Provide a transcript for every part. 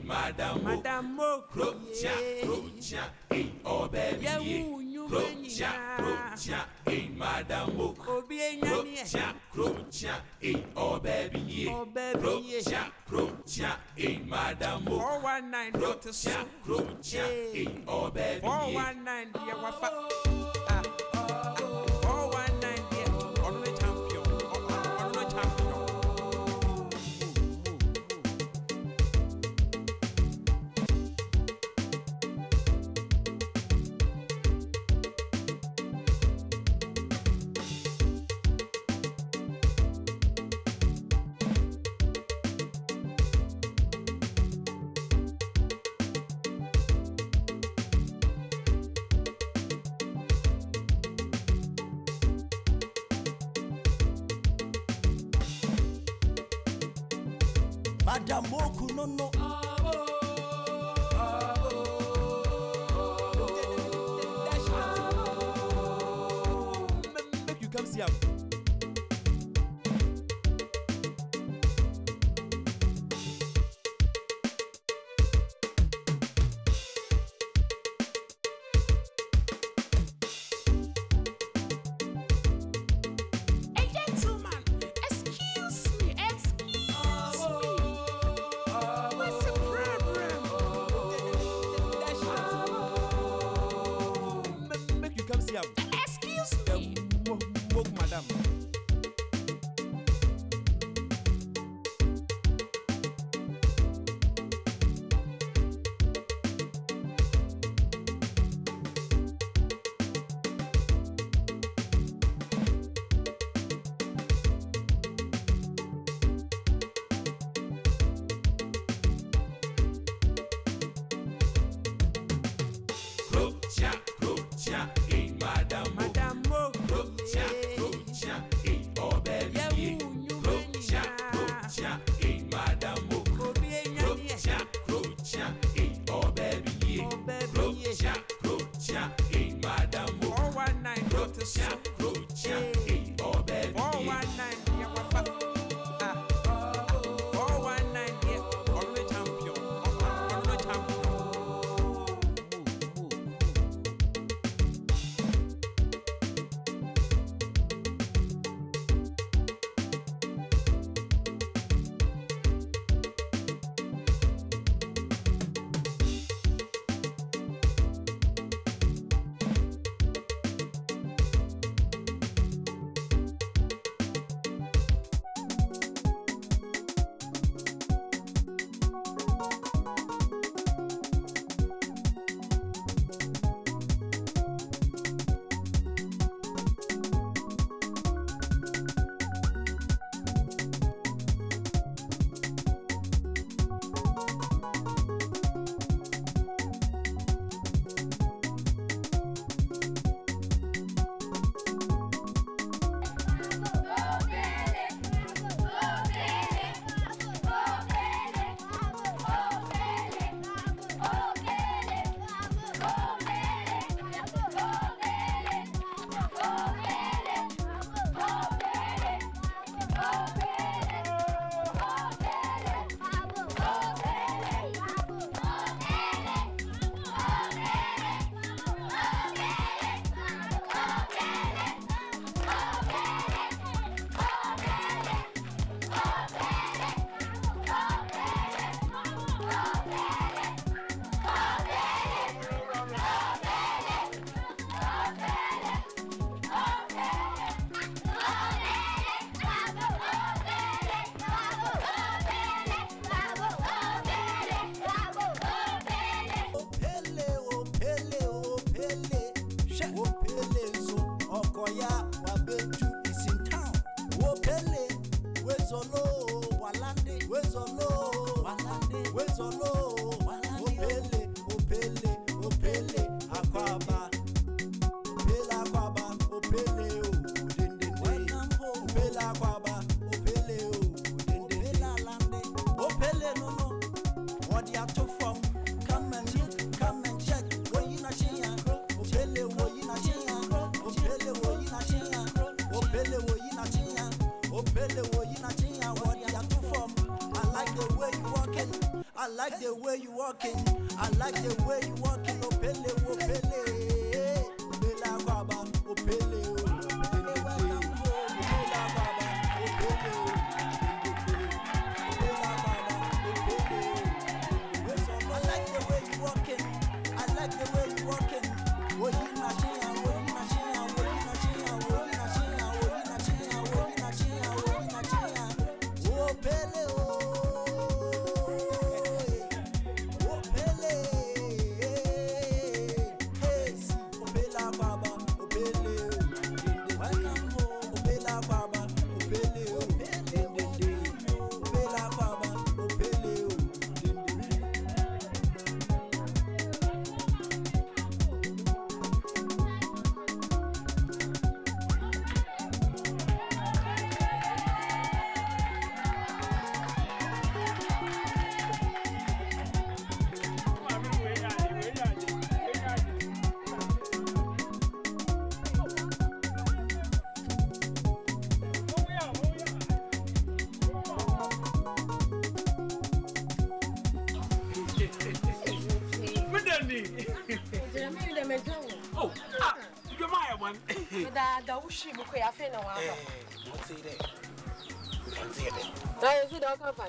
Madame oh baby, Madame oh baby, Madame 419 Dr. Sue, oh baby, 419 dear Wafa, 419 dear on the champion, on the champion. Madame Moku no no. Make you come see him. the way you walking. I like the way you walking. Opele, opele. Opela baba, opele. What's it there? What's it there? I see the Akan Twi.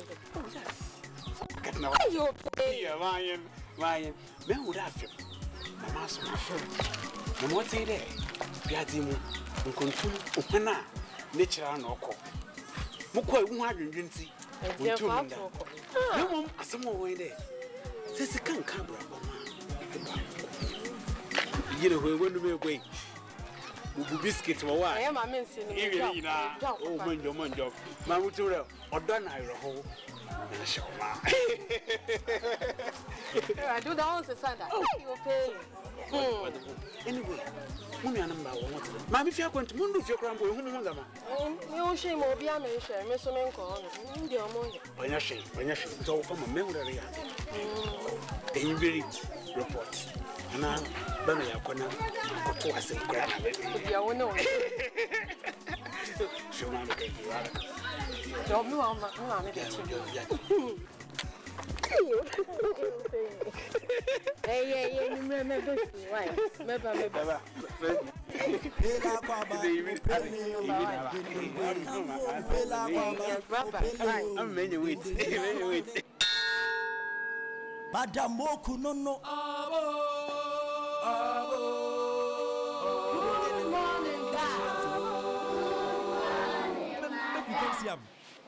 You pay Ryan. Men would have him. Mamma's my friend. And what's it there? Piatimu, Uncontrol, Opena, nature and Oko. Moko, 120. No one, some more way there. Says a can't come. You know, we're going to be away. Biscuit or what? I am a mincing. Oh, mind your mind job. Mamutura, or done I roll. I do the answer, Santa. You pay. Anyway, Mummy and Mamma, if you're going to Mundo, if you're crumbling, no shame or be a share, Miss Menko, your money. When you're shame, it's all from a memory. A very report. And I'm Bunny, I'm going to go to a same grab. You know, so I'm going to don't know I'm not Hey, remember why?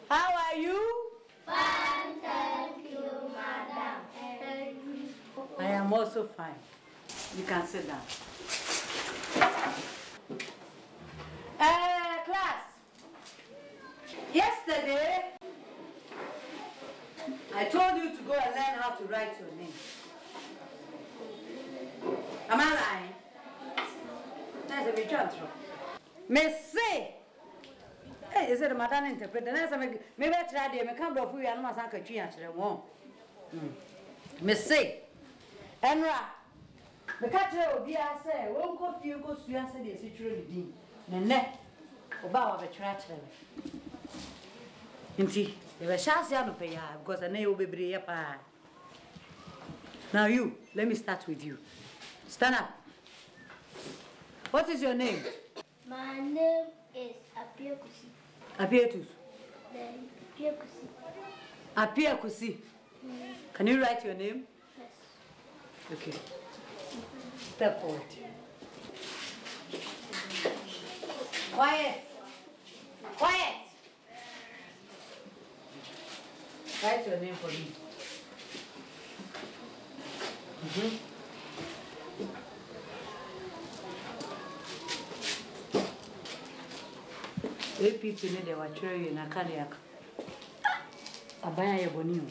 How are you? Fine, thank you, madam. I am also fine. You can sit down. Class. Yesterday, I told you to go and learn how to write your name. Am I lying? That's a bit trouble. Say. Hey, is it a madam interpreter? Maybe I tried to make a couple of you and Akan Twi actually won't. Say. Enra, the catcher will be I say, won't go few go to answer the situation. The neck about the trash. Indeed, you were chance to pay because I know you will be a pie. Now, you, let me start with you. Stand up. What is your name? My name is Apiakusi. Apietus. Apiakusi. Apiakusi. Can you write your name? Yes. Okay. Step forward. Quiet. Quiet. Write your name for me. APP ne de wachwe na kaniaka. Abaya yeboni.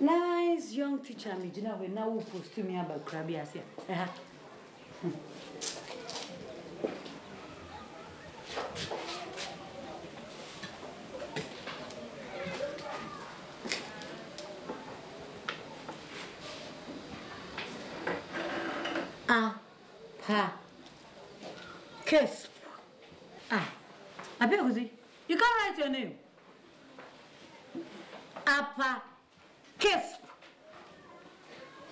Nice young teacher me jina we na wo post me about krabi asia. Kiss. Abiaguzi, you can't write your name. Apa Kisp.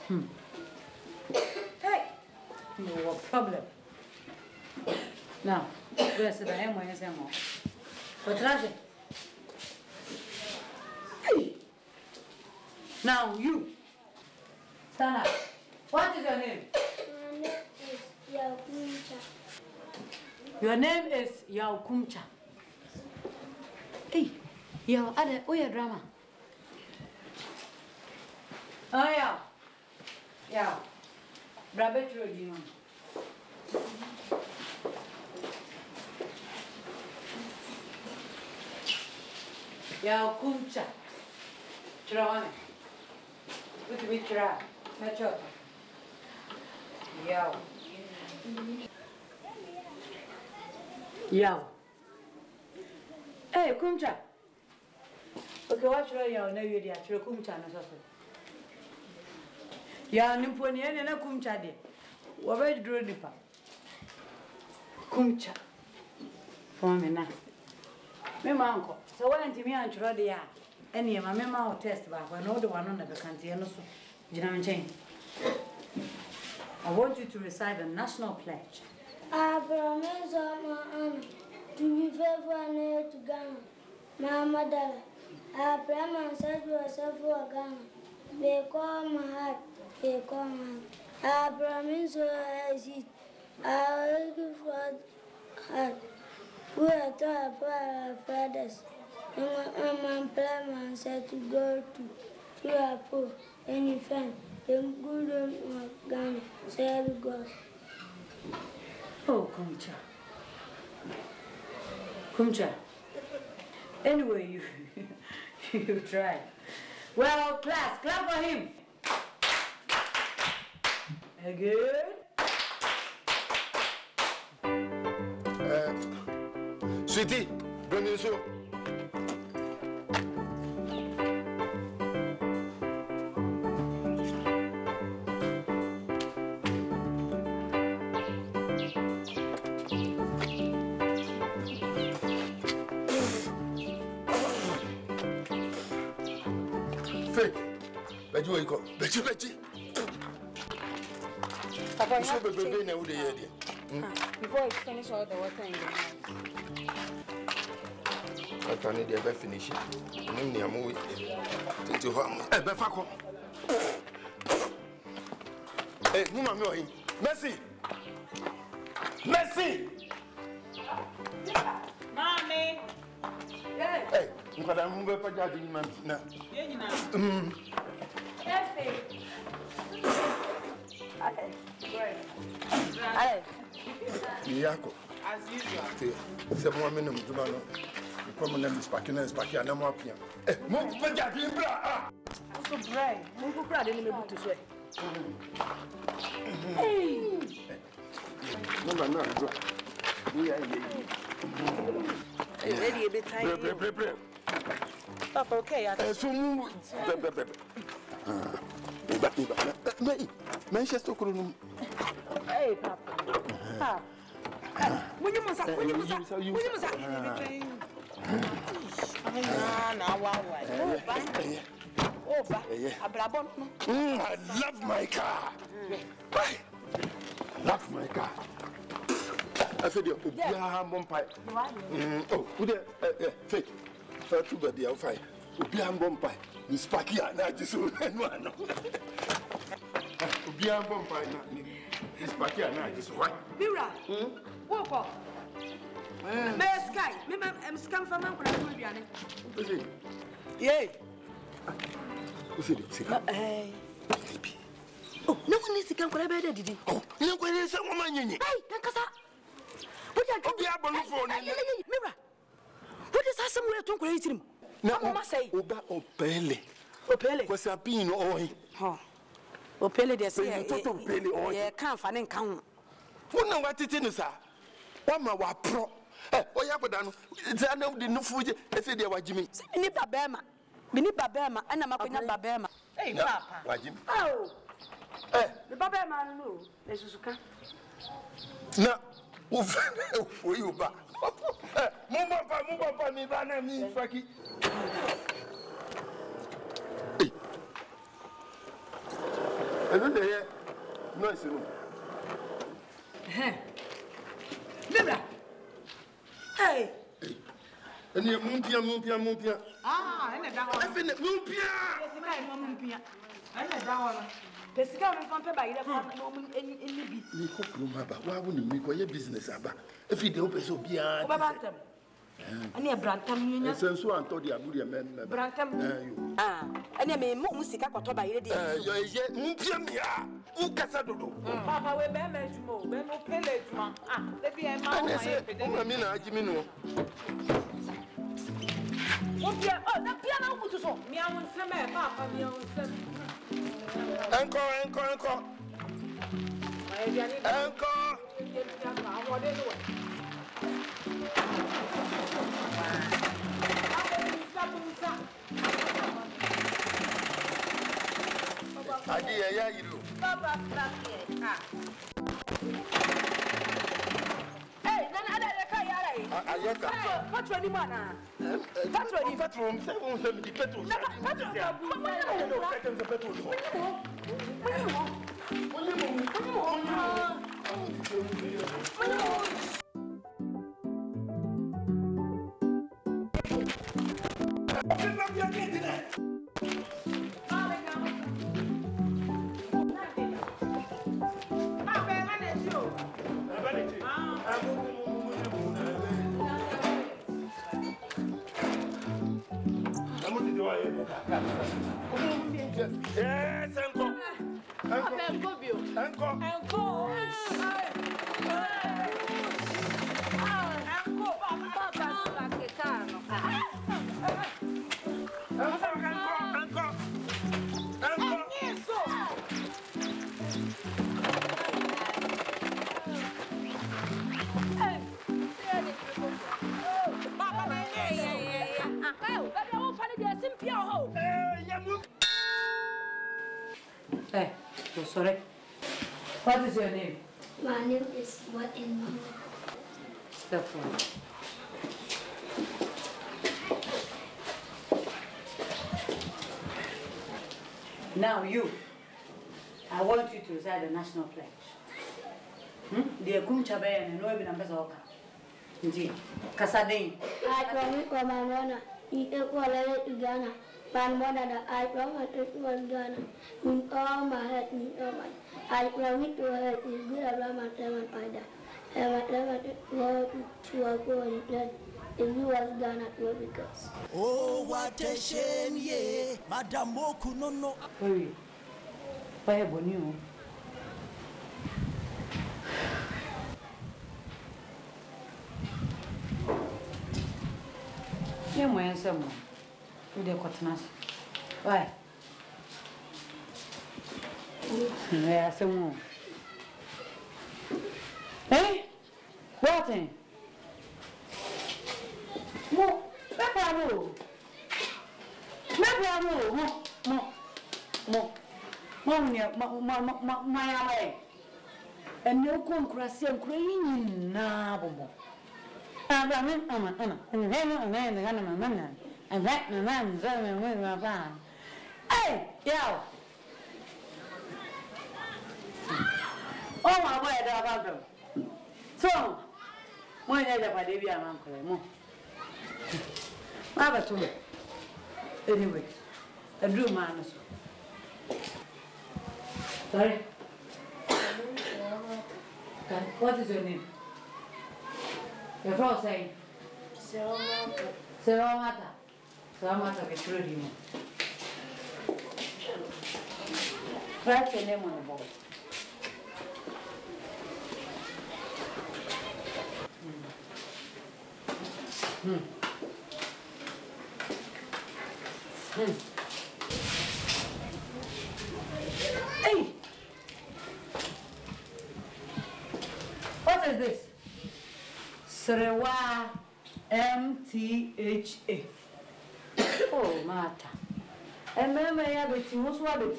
Hey, no problem. Now, where's the name when you say more? But Raja. Hey. Now you. Stand up. What is your name? My name is Yakumcha. Your name is Yakumcha. Hey, Yaw, Ada, oh, your drama. Oh, yeah. Yeah. Rabbit road, you know. Yakumcha. Try. Put me try. Match up. Yaw. Yaw. Hey, Kumcha. Okay, watch your yaw. Now you're there. You're Kumcha, no, so. Ya nimponi ene na kumcha de. Wabe duro nipa. Kumcha. For me na. Me manko. So when ntimi antro de ya. Ene ma me ma o test ba kwa no de wano na bekanti eno so. Gina menchen. I want you to recite the national pledge. I promise on my honor to be faithful and to Ghana. My mother, I promise myself to yourself for Ghana. They call my heart. I promise to exit. I will give for heart. We are taught by our fathers. And my plan myself to go to a poor any friend. And good on Ghana. Say God. Oh, Kumcha. Kumcha. Anyway, you try. Well, class, clap for him. Good. Sweetie, bring me so. Fake. Betty. Papa, So baby, now the idea. Before you finish all the water in the house. I can't ever finish it. I'm near movie. To home. Befako. Hey, Mama, Messi. Mommy. Hey, I'm going to move up a judging man now. Yako. As usual. Someone minimum to know. Come on, Miss Packing and Spacky and I'm up here. Eh, move, but I didn't bra. Also, Brian, move proud in the book to sweat. No, no. Ready a bit tired. Papa, okay. So move. Manchester Colonel. Hey, Papa. When you must have, I love my car. Love my car. I said, yeah, Bompire. Oh, good, fake. So, too bad, I'll fight. Ubian Bompire. You sparky and I just so one. Ubian Bompire. It's Sparky and I just white. Mira, walk up. Best guy, I'm scam from Uncle Julian. Yay. Oh, no one needs to come for a better, did he? Oh, no one is a woman. Hey, Nakasa. What are you going for? Mira. What is that somewhere to create him? No, I must say, Oba Opele. Opele was a pin or Opele, they say, Opele or yeah, can't find and count. Who know what it is, sir? One more pro. Oh, yeah, but it's a no, the no food. I said, there was Jimmy. Nipa Bema, Bema, and I'm up in Babema. Hey, Papa. Oh, the Babema, no, this is okay. No, who you back? Move up, me, Banner, me, Frankie. don't hear noise. Libra. Hey. And you mumpia. Ah, and a down. I finished mumpia. I'm a down. Pesca from Peba, in the why wouldn't you make business about? If you don't pay so be about them. And near Brantam, and so I told you, men. Brantam. Ah, and I may music up by your dear. You're yet mumpia. Who casado? Papa, we bear more, bear no pillage, ma. Ah, let me have my Mina, Jimino. Oh, the piano was so. Me, I won't send Papa, me, I won't send. Encore. Hey, then I can't. What's ready, man? That's ready. Petrol, 770 petrol. Yes, uncle. Hey, so sorry. What is your name? My name is what in Mama. Step forward. Now you, I want you to recite the national pledge. The Akum Chabe and no even numbers of Indeed. Casadine. I promise for my mother, eat a quality to Ghana. My mother, I promise to Ghana. In all my head, in all my I promise to her is good around my lemon either. And my lemon go to a go and let the US Ghana to because. Oh, what a shame, yeah, Madame Moku no. Hurry. Why have you? You may answer more. With the cottonas. Why? There are some more. Eh? What? More. My way. And no concrassi and crying now. And that man's with my van. Hey, yo! Oh, my way about them. So, when I have a baby, I'm uncle. Have a two. Anyway, a drew man. Sorry? What is your name? Your first name? Saramata. Saramata is really me. Write your name on the board. Hey! What is this? Serewa MTHA. Oh, Martha. And remember, I have a team. What's what it is?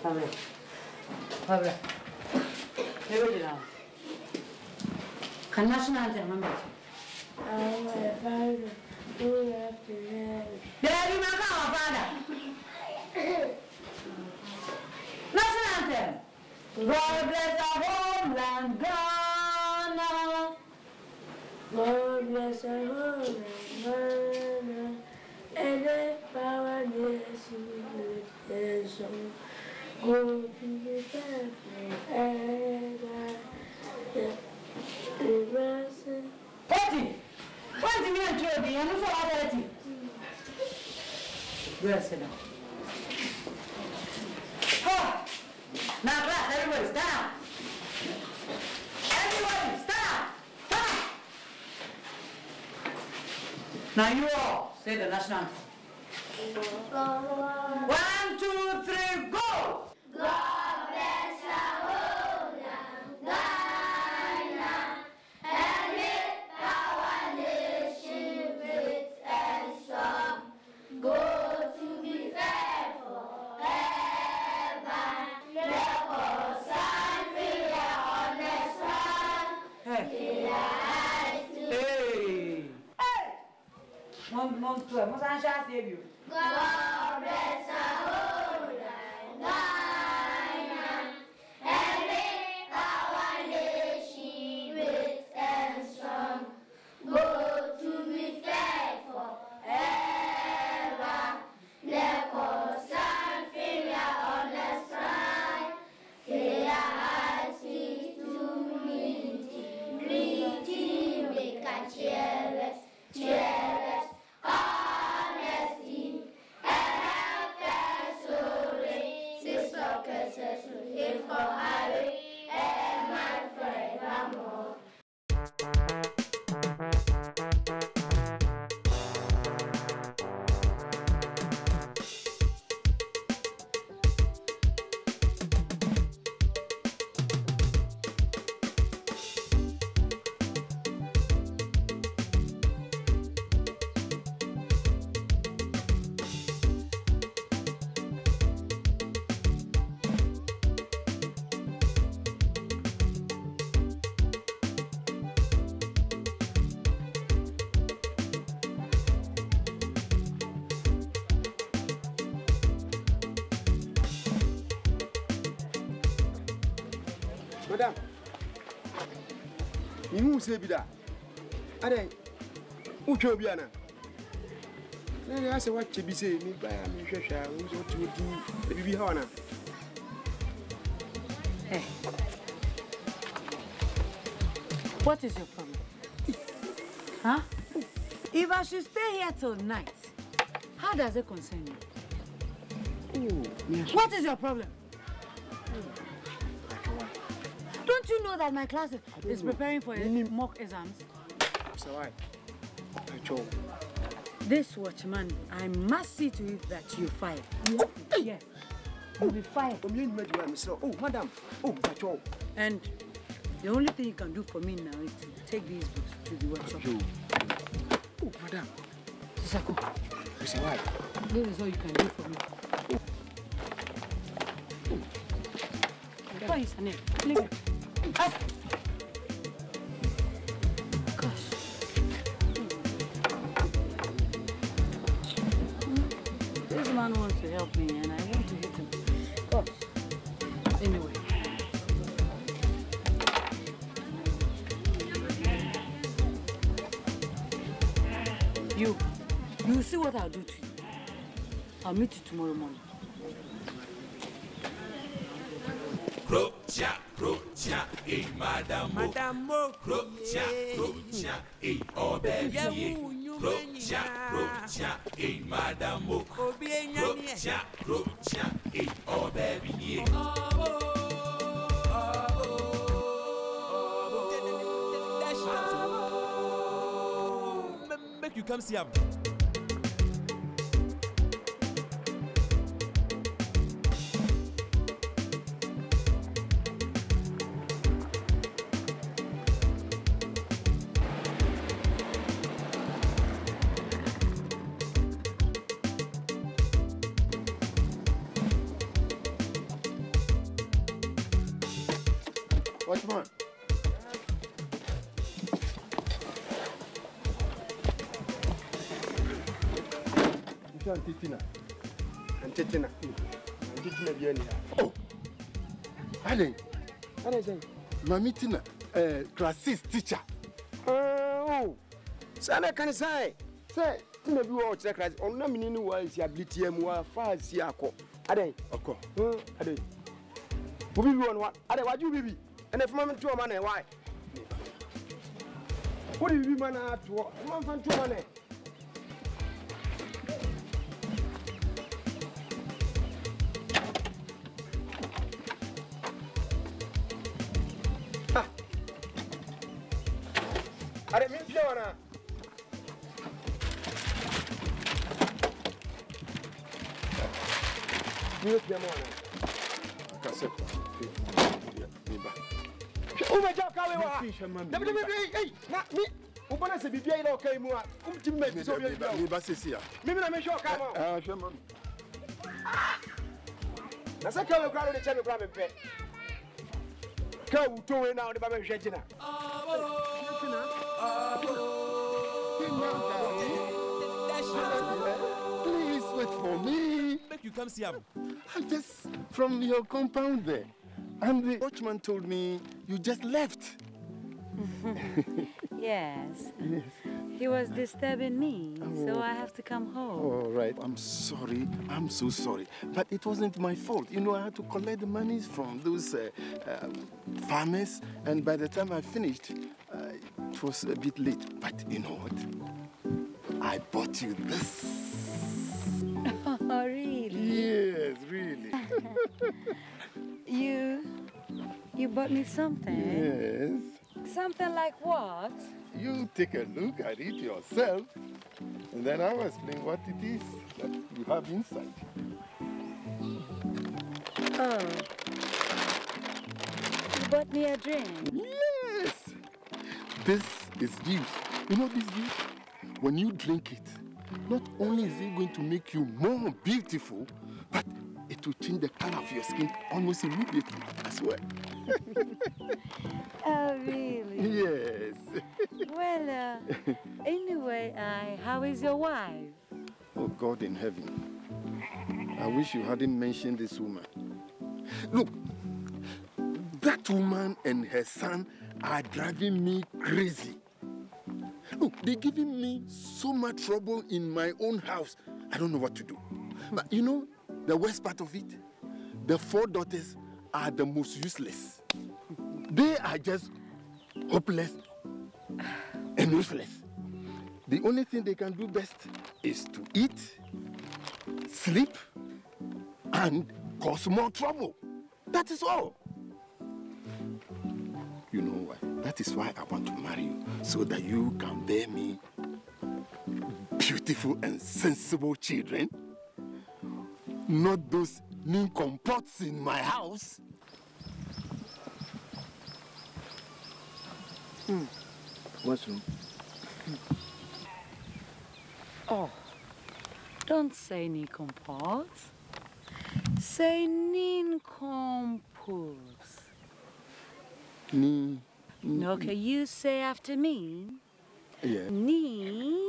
Pablo. Here we are. Can national anthem remember? I'm a father who have to marry. Daddy, my father. National anthem. God bless our homeland, Ghana. God bless our homeland, Ghana. And the power nation with the song. Go to the bathroom. 40. 20 minutes, Joby. I'm not 30. Well, sit down. Oh. Now, class, everybody, stand up. Everybody, stand up. Stand up. Now, you all say the national anthem. 1, 2, 3, go! God bless our homeland, Ghana, and make our nation great and strong. Go to be fair forever. Let us stand free and honest one. Hey! Hey! Mon frère, moi, ça a chassé, vieux. God bless our homeland, Ghana, and make our nation great and strong. Go to be faithful ever. Let us stand free and honest right. They are sweet to humility, greeting, make a cheerless, cheerless. Madam, you say bida. Ade, ucho biana. Na say what you be say me buy me hwehwa, we so to do bibi ha na. Hey. What is your problem? Huh? If I should stay here till night, how does it concern you? Oh, yes. What is your problem? Don't you know that my class is preparing for mock exams? So why? This watchman, I must see to it that you fire. Yes. You'll be fired. Oh, madam. Oh, patrol. And the only thing you can do for me now is to take these books to the workshop. Oh, madam. Sako. This is all you can do for me. What is her name? Leave it. Gosh. This man wants to help me and I want to hit him. Gosh. Anyway. You see what I'll do to you. I'll meet you tomorrow morning. Crocha, madame. Crocha, oh baby. Crocha, madame. Crocha, oh baby. Make you come see him. What's more? Ashanti Tina. Antetina. Antetina Biania. Oh, Ade. Ade say. Mami Tina, class 6 teacher. Oh, Sana can say. Say, Tina do all check class. On no meaning was your BTM wa far siako. Ade. Oko. Ade. Who be one what? Ade, what you be? And if moment to a man, why? What do you be man at what? Man fan to money. I didn't mean Fiona. Mute them on. Cassette. Oh, my job, hey, not me. Who wants to be very okay, more. To make so you maybe I make sure come on. That's a color crowd in the channel crab and pet. Go to it now, the Baba Shetina. Please wait for me. Make you come see him. I'm just from your compound there. And the watchman told me you just left. Yes. He was disturbing me, so I have to come home. All right. I'm sorry. I'm so sorry. But it wasn't my fault. You know, I had to collect the monies from those farmers. And by the time I finished, it was a bit late. But you know what? I bought you this. Oh, really? Yes, really. You bought me something? Yes. Something like what? You take a look at it yourself, and then I'll explain what it is that you have inside. Oh. You bought me a drink? Yes! This is juice. You know this juice? When you drink it, not only is it going to make you more beautiful, but it will change the color of your skin almost immediately as well. Oh, really? Yes. Well, anyway, how is your wife? Oh, God in heaven. I wish you hadn't mentioned this woman. Look, that woman and her son are driving me crazy. Look, they're giving me so much trouble in my own house. I don't know what to do. But you know, the worst part of it, the 4 daughters are the most useless. They are just hopeless and useless. The only thing they can do best is to eat, sleep, and cause more trouble. That is all. You know why? That is why I want to marry you, so that you can bear me beautiful and sensible children. Not those nincompoops in my house. What's wrong? Oh, don't say nincompoops. Say nincompoops. Okay, you say after me. Yeah. Nincompoops.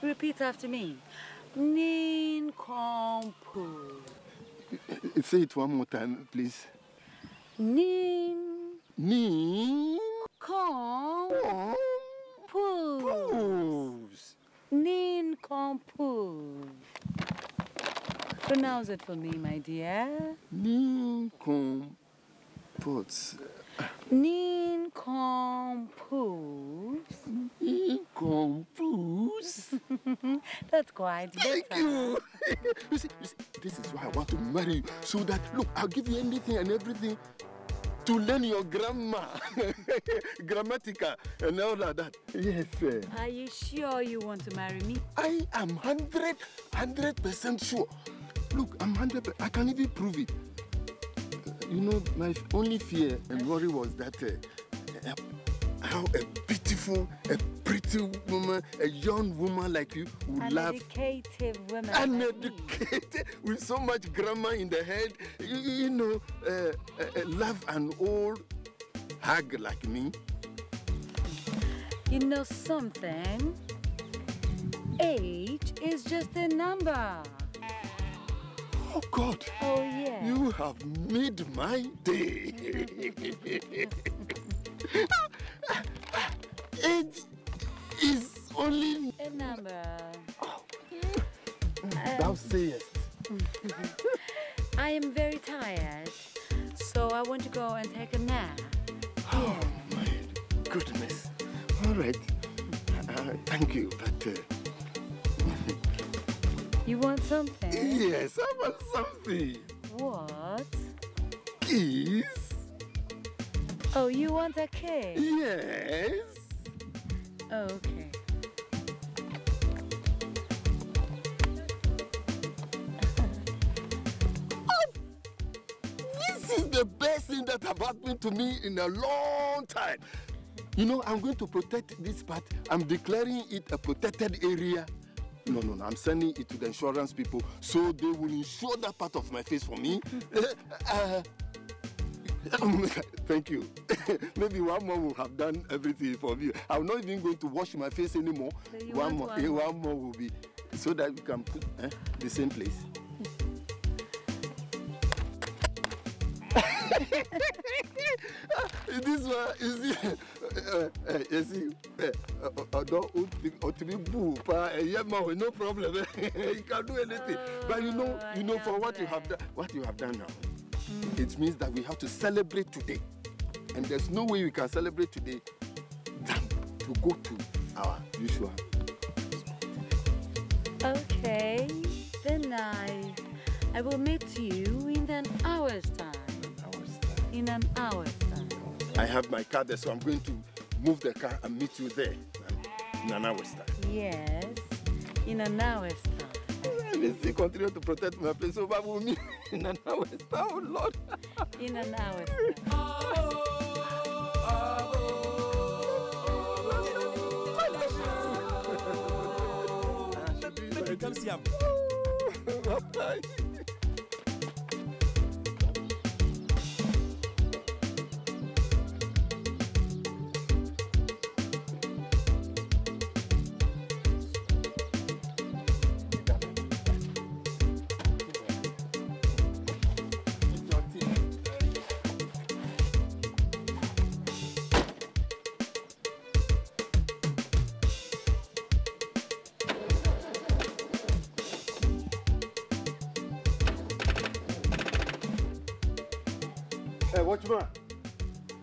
Repeat after me. Nincompoops. Say it one more time, please. Nincompoops. Nincompoops. Pronounce it for me, my dear. Nincompoops. Nincompoops. Nincompoops. That's quite better. Thank you. You see, this is why I want to marry you. So that, look, I'll give you anything and everything to learn your grammar, grammatica, and all of that. Yes, sir. Are you sure you want to marry me? I am 100% sure. Look, I'm 100%. I can even prove it. You know, my only fear and worry was that how a beautiful, a pretty woman, a young woman like you would love. An educated woman. Uneducated, with so much grammar in the head, you know, love an old hag like me. You know something? Age is just a number. Oh, God. Oh, yeah. You have made my day. Age is only a number. Oh. Thou sayest. I am very tired, so I want to go and take a nap. Oh, my goodness. All right. Thank you, but... You want something? Yes, I want something. What? Kiss. Oh, you want a kiss? Yes. Okay. This is the best thing that have happened to me in a long time. You know, I'm going to protect this part. I'm declaring it a protected area. No, I'm sending it to the insurance people so they will insure that part of my face for me. Thank you. Maybe one more will have done everything for me. I'm not even going to wash my face anymore. One more will be so that we can put the same place. This one is you see, no problem. You can do anything. But you know, for what you have done now, it means that we have to celebrate today. And there's no way we can celebrate today than to go to our usual. Okay, then I will meet you in an hour's time. In an hour's time. I have my car there, so I'm going to move the car and meet you there in an hour's time. Yes, in an hour's time. Let me see, continue to protect my place over me in an hour's time, oh Lord. In an hour's time. Come see him. Bye.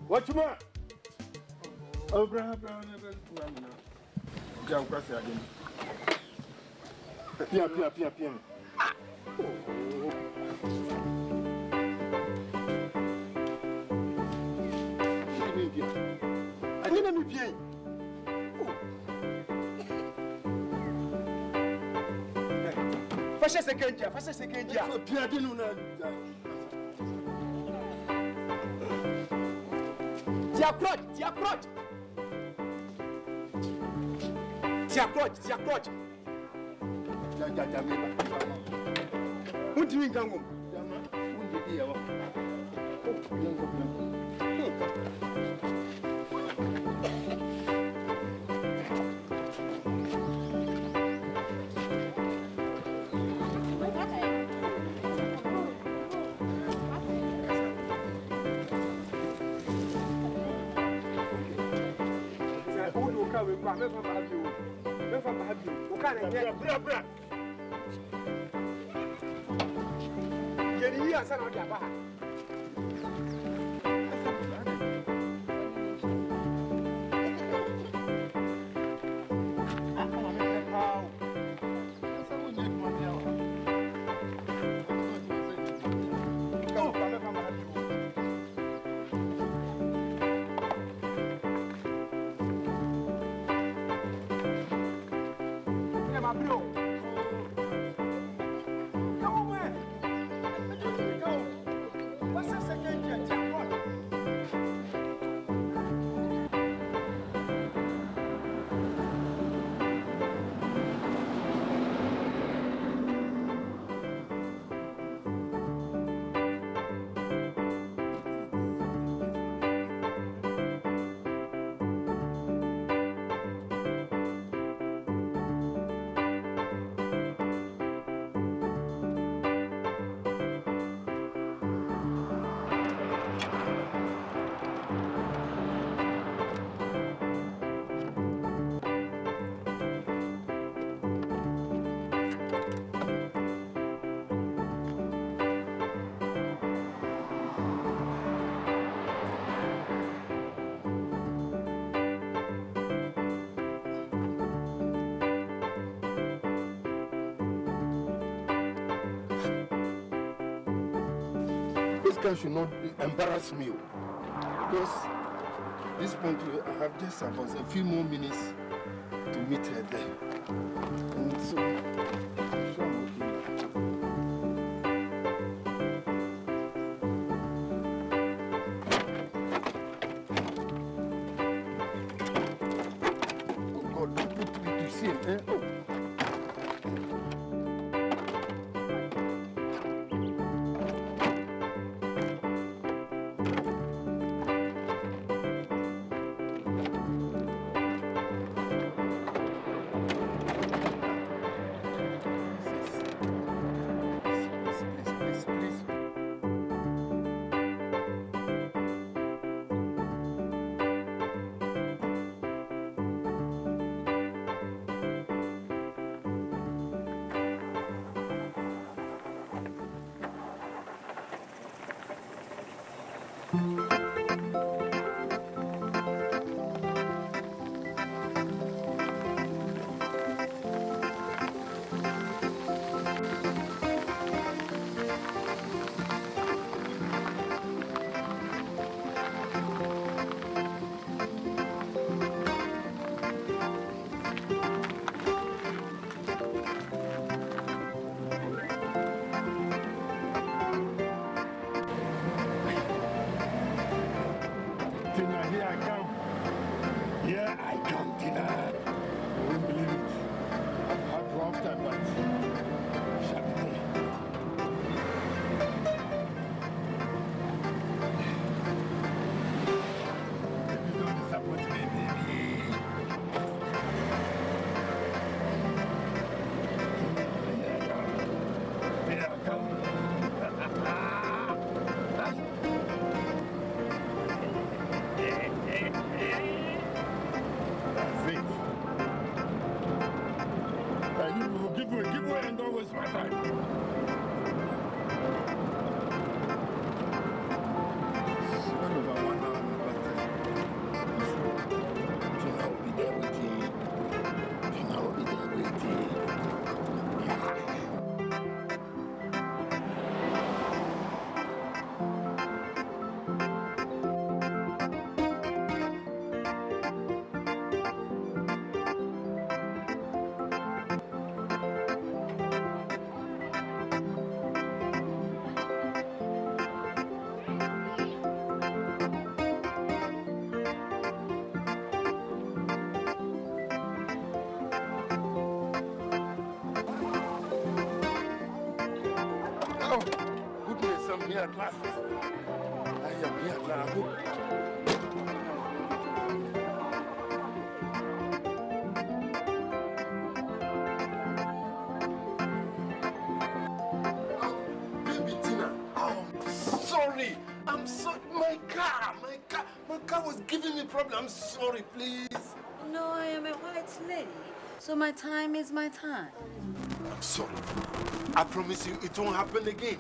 Watchman! Oh, Brown, Jam Cross again. Pia. I didn't know Pia. Fast second year. Pia didn't know. T'y approches. What do you think? car should not embarrass me. Because at this point, I have just about a few more minutes to meet her there. And so, sure I'm okay. Oh God, don't put me to shame, eh? Oh. At last. I am here at last. Baby Tina, sorry. I'm sorry. My car was giving me problems. I'm sorry, please. No, I am a white lady, so my time is my time. I'm sorry. I promise you it won't happen again.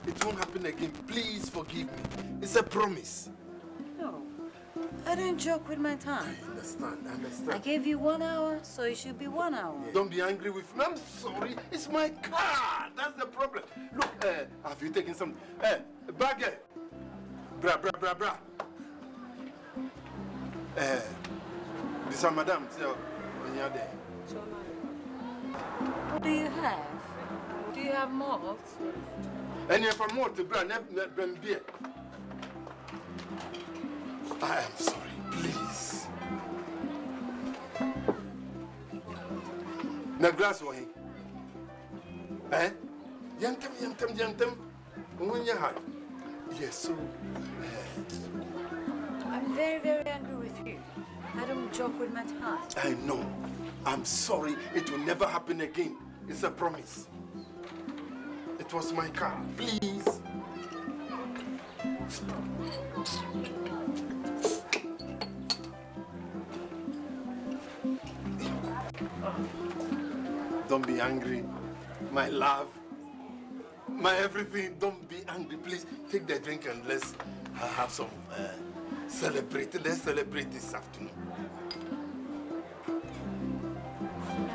It won't happen again. Please forgive me. It's a promise. No, I don't joke with my time. I understand. I gave you 1 hour, so it should be 1 hour. Don't be angry with me. I'm sorry. It's my car. That's the problem. Look, have you taken some? Bagger. Bra. This is madam. When you're there. What do you have? Do you have malt? And if I'm more to brand beer. I am sorry, please. Na glass wa hin. Yantem. Yes, so. I'm very, very angry with you. I don't joke with my time. I know. I'm sorry. It will never happen again. It's a promise. It was my car. Please. Don't be angry. My love. My everything. Don't be angry. Please take the drink and let's have some celebrate. Let's celebrate this afternoon.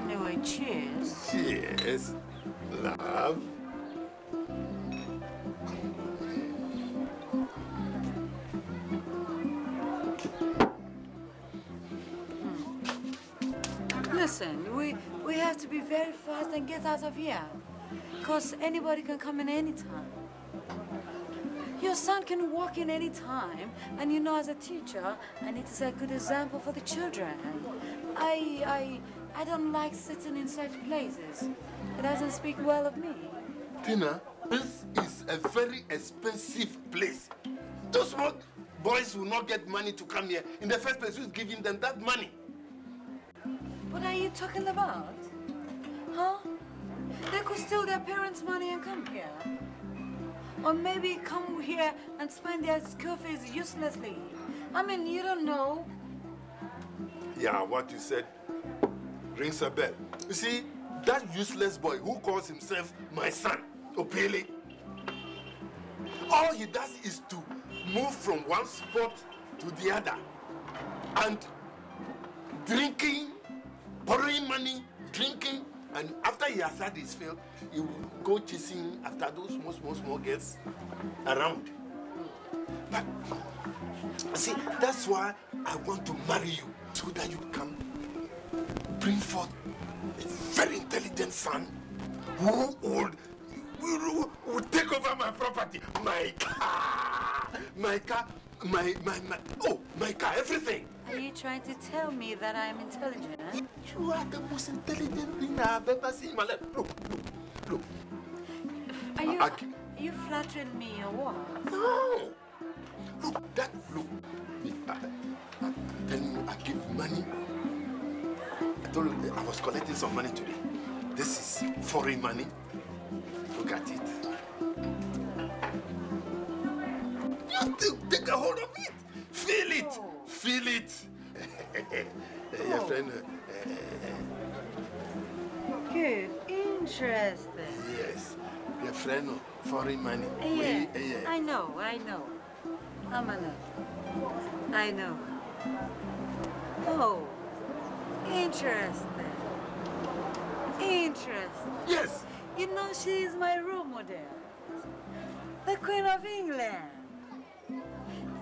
Anyway, cheers. Cheers, love. Listen, we have to be very fast and get out of here. Because anybody can come in any time. Your son can walk in any time, and you know, as a teacher, I need to set a good example for the children. I don't like sitting in such places. It doesn't speak well of me. Tina, this is a very expensive place. Those small boys will not get money to come here. In the first place, who's giving them that money? What are you talking about? Huh? They could steal their parents' money and come here. Or maybe come here and spend their school fees uselessly. I mean, you don't know. Yeah, what you said rings a bell. You see, that useless boy who calls himself my son, Opele, all he does is to move from one spot to the other and drinking, borrowing money, drinking, and after he has had his fill, he will go chasing after those small girls around. But see, that's why I want to marry you, so that you can bring forth a very intelligent son who will take over my property, my car, my car, everything. Are you trying to tell me that I'm intelligent? You are the most intelligent thing I've ever seen in my life. Look. Are you flattering me or what? No. Look. I'm telling you, I give you money. I told you I was collecting some money today. This is foreign money. Look at it. You still take a hold of it. Feel it. Feel it. Your friend. Good. Interesting. Yes. Your friend, foreign money. Yeah. I know. I'm enough. I know. Oh. Interesting. Yes. You know, she's my role model. The Queen of England.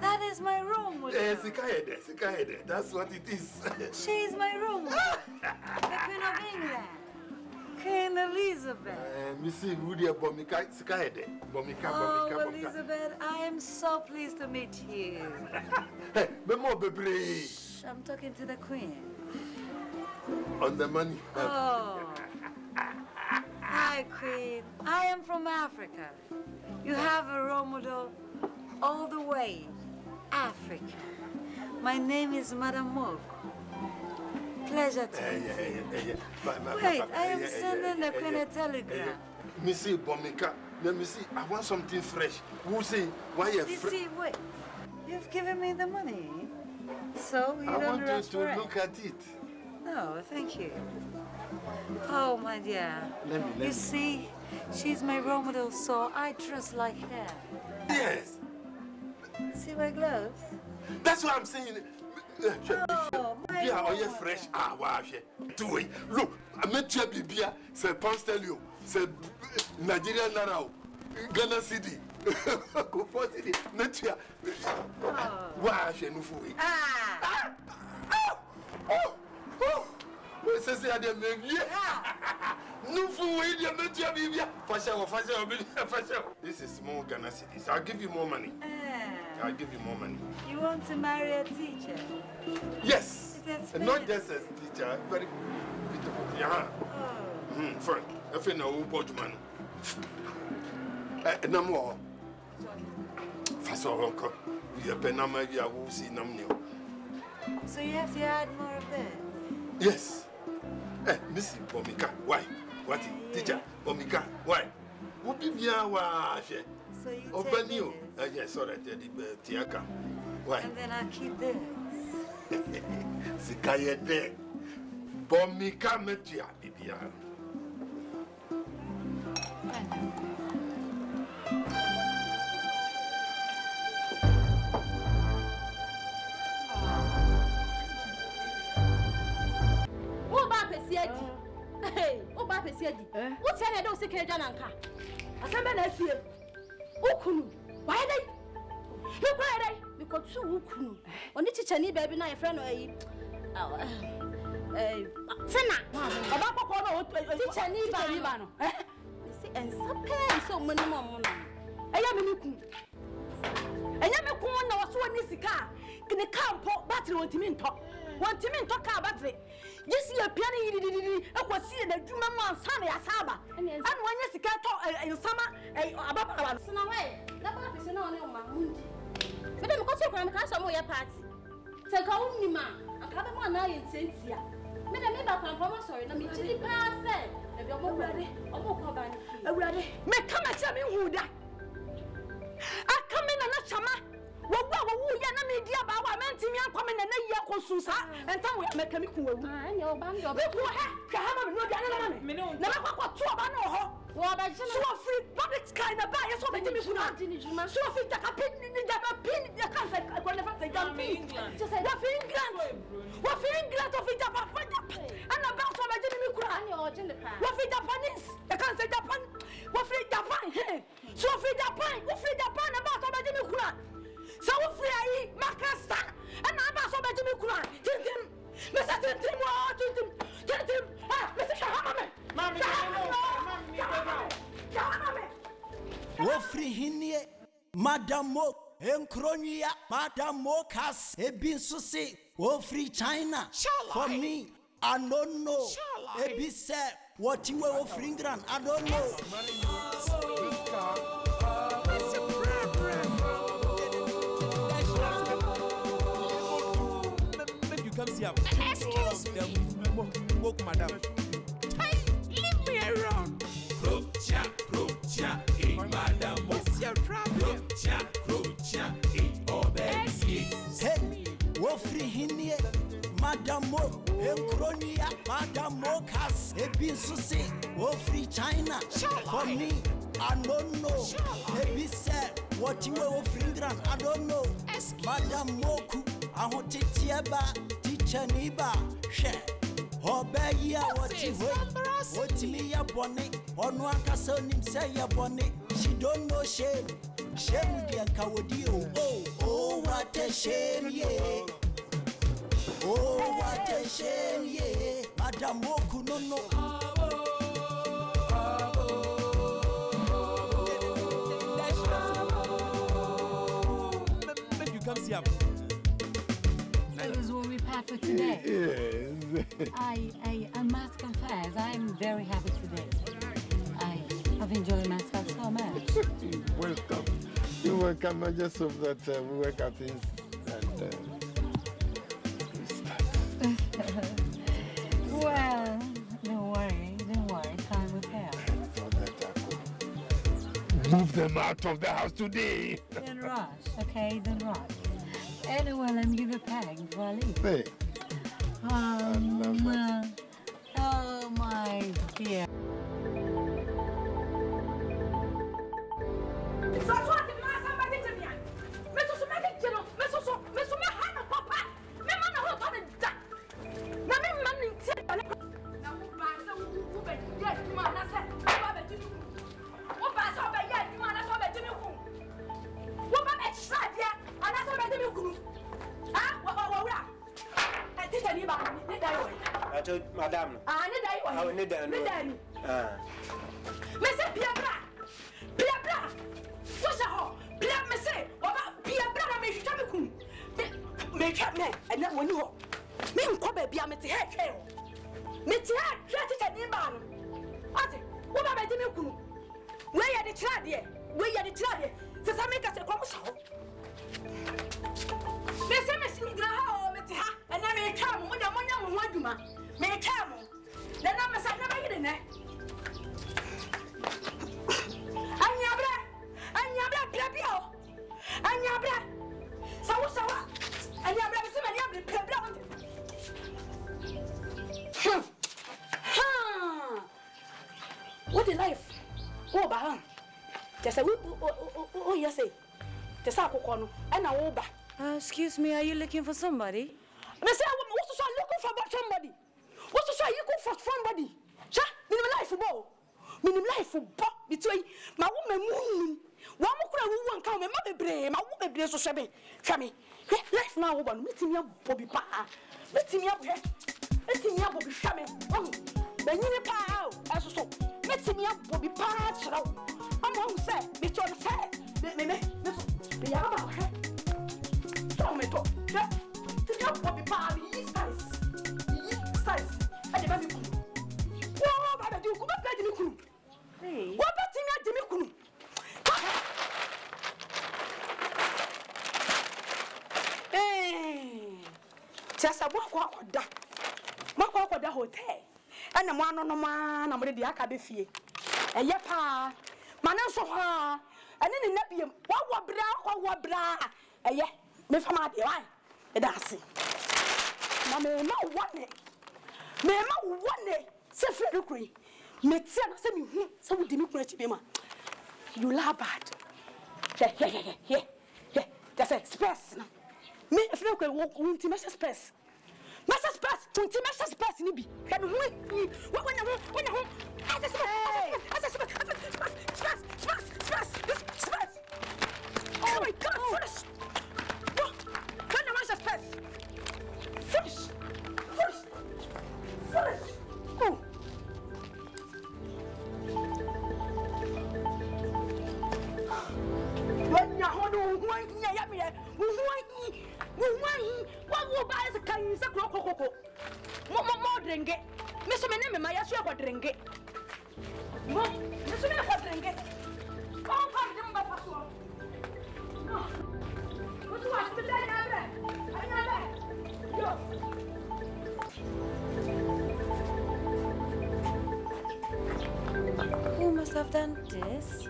That is my role model. Sikahede. That's what it is. She's my role model. The Queen of England. Queen Elizabeth. Missy Rudia Bomika, Sikahede. Oh, Elizabeth, I am so pleased to meet you. Hey, Memo Bebre. I'm talking to the Queen. On the money. Oh. Hi, Queen. I am from Africa. You have a role model all the way. Africa. My name is Madam Mok. Pleasure to meet you. Wait, I am sending the Queen a telegram. Missy Bomika, let me see. I want something fresh. Who say why you see, wait. You've given me the money. So you I don't want you to look at it. No, thank you. Oh, my dear. Let me. See, she's my role model, so I dress like her. Yes. See my gloves? That's what I'm saying. Oh, my God. Fresh. Look, I met you, Bibia, say Pastelio, say Nigerian Narao, Ghana City. Go for city. Met you. Why, she no food. Oh! Says I didn't make you. No food, you met your Bibia. Fashion. This is more Ghana City. So I'll give you more money. I'll give you more money. You want to marry a teacher? Yes. Not just a teacher, very beautiful. Yeah. Frank, I feel no old man. No more. First of all, we are Penama, we are Wusi Namnio. So you have to add more of this? Yes. Missy Bomika, why? What? Teacher, Bomika, why? What be your so you take this? Yes, sorry, Tiaka. Why? And then I'll keep this. Sikayede. Bomika metia, Bibia. Hey, oh, Papa said, what's that? Don't say Jananka. Asante na sie. Ukunu. Why they? You cry they? Because two ukunu. Oni teacher ni baby na your friend or Tina. Baba ko no Teacher ni ba no. See ensape so money. Eya me niku. Enya me kun na waso ni sika. Kini kampo battery wontimi nto. Wontimi nto ka battery. Yesi ya piano yidididi ekwasi na dwuma mu ansa na yasaba. Anu wanya sika to ensama ababa. Sina we. Na ba pese na one o mamundi. Me dem ko se kwa me ka so mo ya party. Se ka unima, aka be mo na ye ntentia. Me dem me ba kwa mpo sorry na me chili pa se. E bi omo ko ba ni. Awurade, me kama cha me huda. Akame na chama. Wo ya na me dia ba wa mentimi ankome na yi akosusa. Entam we me kami ku wawu. Anya oba ndi oba. Me ku he, ka ha ma me no dia na me. Na me kwa to oba na ho. Wo ba jina. So free public sky na ba ye so be timi ku na. So free ta ka pin ni da ba pin ya kan sa ko le fa sa jam England. Just say that England. Wo fi England of Japan. Ana ba so ba jini mi ku na. Anya o jini pa. Wo fi Japanese. Ya kan sa Japan. Wo fi Japan. So free Japan. Wo fi Japan na ba so ba jini ku na. So wo free ayi makasta. Ana ba so ba jini ku na. Tintim. Me sa tintim wo tintim. Tintim. Ah, me sa shahama me. Mami, Wofri hinie madamo enkronia madamo kas ebi susi wofri China for me I don't know ebi se what you were offering grand I don't know You come see excuse me madam leave me alone. Crocia, madam. What's your problem? Crocia, oh baby. Hey, wofri hinie madamo enkronia madamo kas ebi susi wofri China for me I don't know ebi se what you were offering grand I don't know madam moku ahotetieba teacher niba she Obeya what me ya bonny or no ankasa nim say ya bonny she don't know shame dear kawodio oh what a shame yeah oh what a shame yeah madam woku no you come see up. That was all we packed for today. Yes. I must confess, I'm very happy today. I've enjoyed myself so much. You're welcome. I just hope that we work out things and we start. Well, don't worry. Time will tell. I thought that I could move them out of the house today. Then rush, okay? Then rush. Anyway, let me give you a peg before I leave. Hey. Oh my dear. Madam. What the life? Oh, Baham. Just a oh, yes, the Saco and a Oba. Excuse me, are you looking for somebody? What's to looking for somebody? What's to say you go for somebody? Cha, minimum life for ball. Minimum life for ball between my woman moon. One more won't come and mother brain, my woman brain so shabby. Shabby. Life now, one meeting your Bobby Pa. Meeting your pet. Meti mi abo bi hwa me. Oh. Benyine pa o. Eso so. Meti mi abo bi pa chira o. Ama hu se, me cho se. Me so. Me ya ba he. So me to. Ja. Ti mi abo bi pa yi size. Yi size. Ade ba mi ku. Wo ba di ku ba di mi ku. Hey. Wo ba ti mi adi mi ku. Just a walk da. Makwa da hotel. And the one no man, I'm ready. I can be fee. A yapa. Manaso ha. And then the nepium. What bra. A ye. Me from my eye. A dancing. Mamma, no one. Mamma, one. Say, Frederick. Me tell send me so we didn't crash me. You laugh bad. Yeah. That's express. Me if you can walk into MISTRESS. MISTRESS, into MISTRESS ni bi. Can we when oh my God, finish. When the MISTRESS. Finish. Oh. When you hold on, what will buy as a kind of cocoa? More drink it. Miss Meneme, my ass, you drink it. More, Miss Meneme, drink it. Oh, pardon, my pastor. What do I have to say? Who must have done this?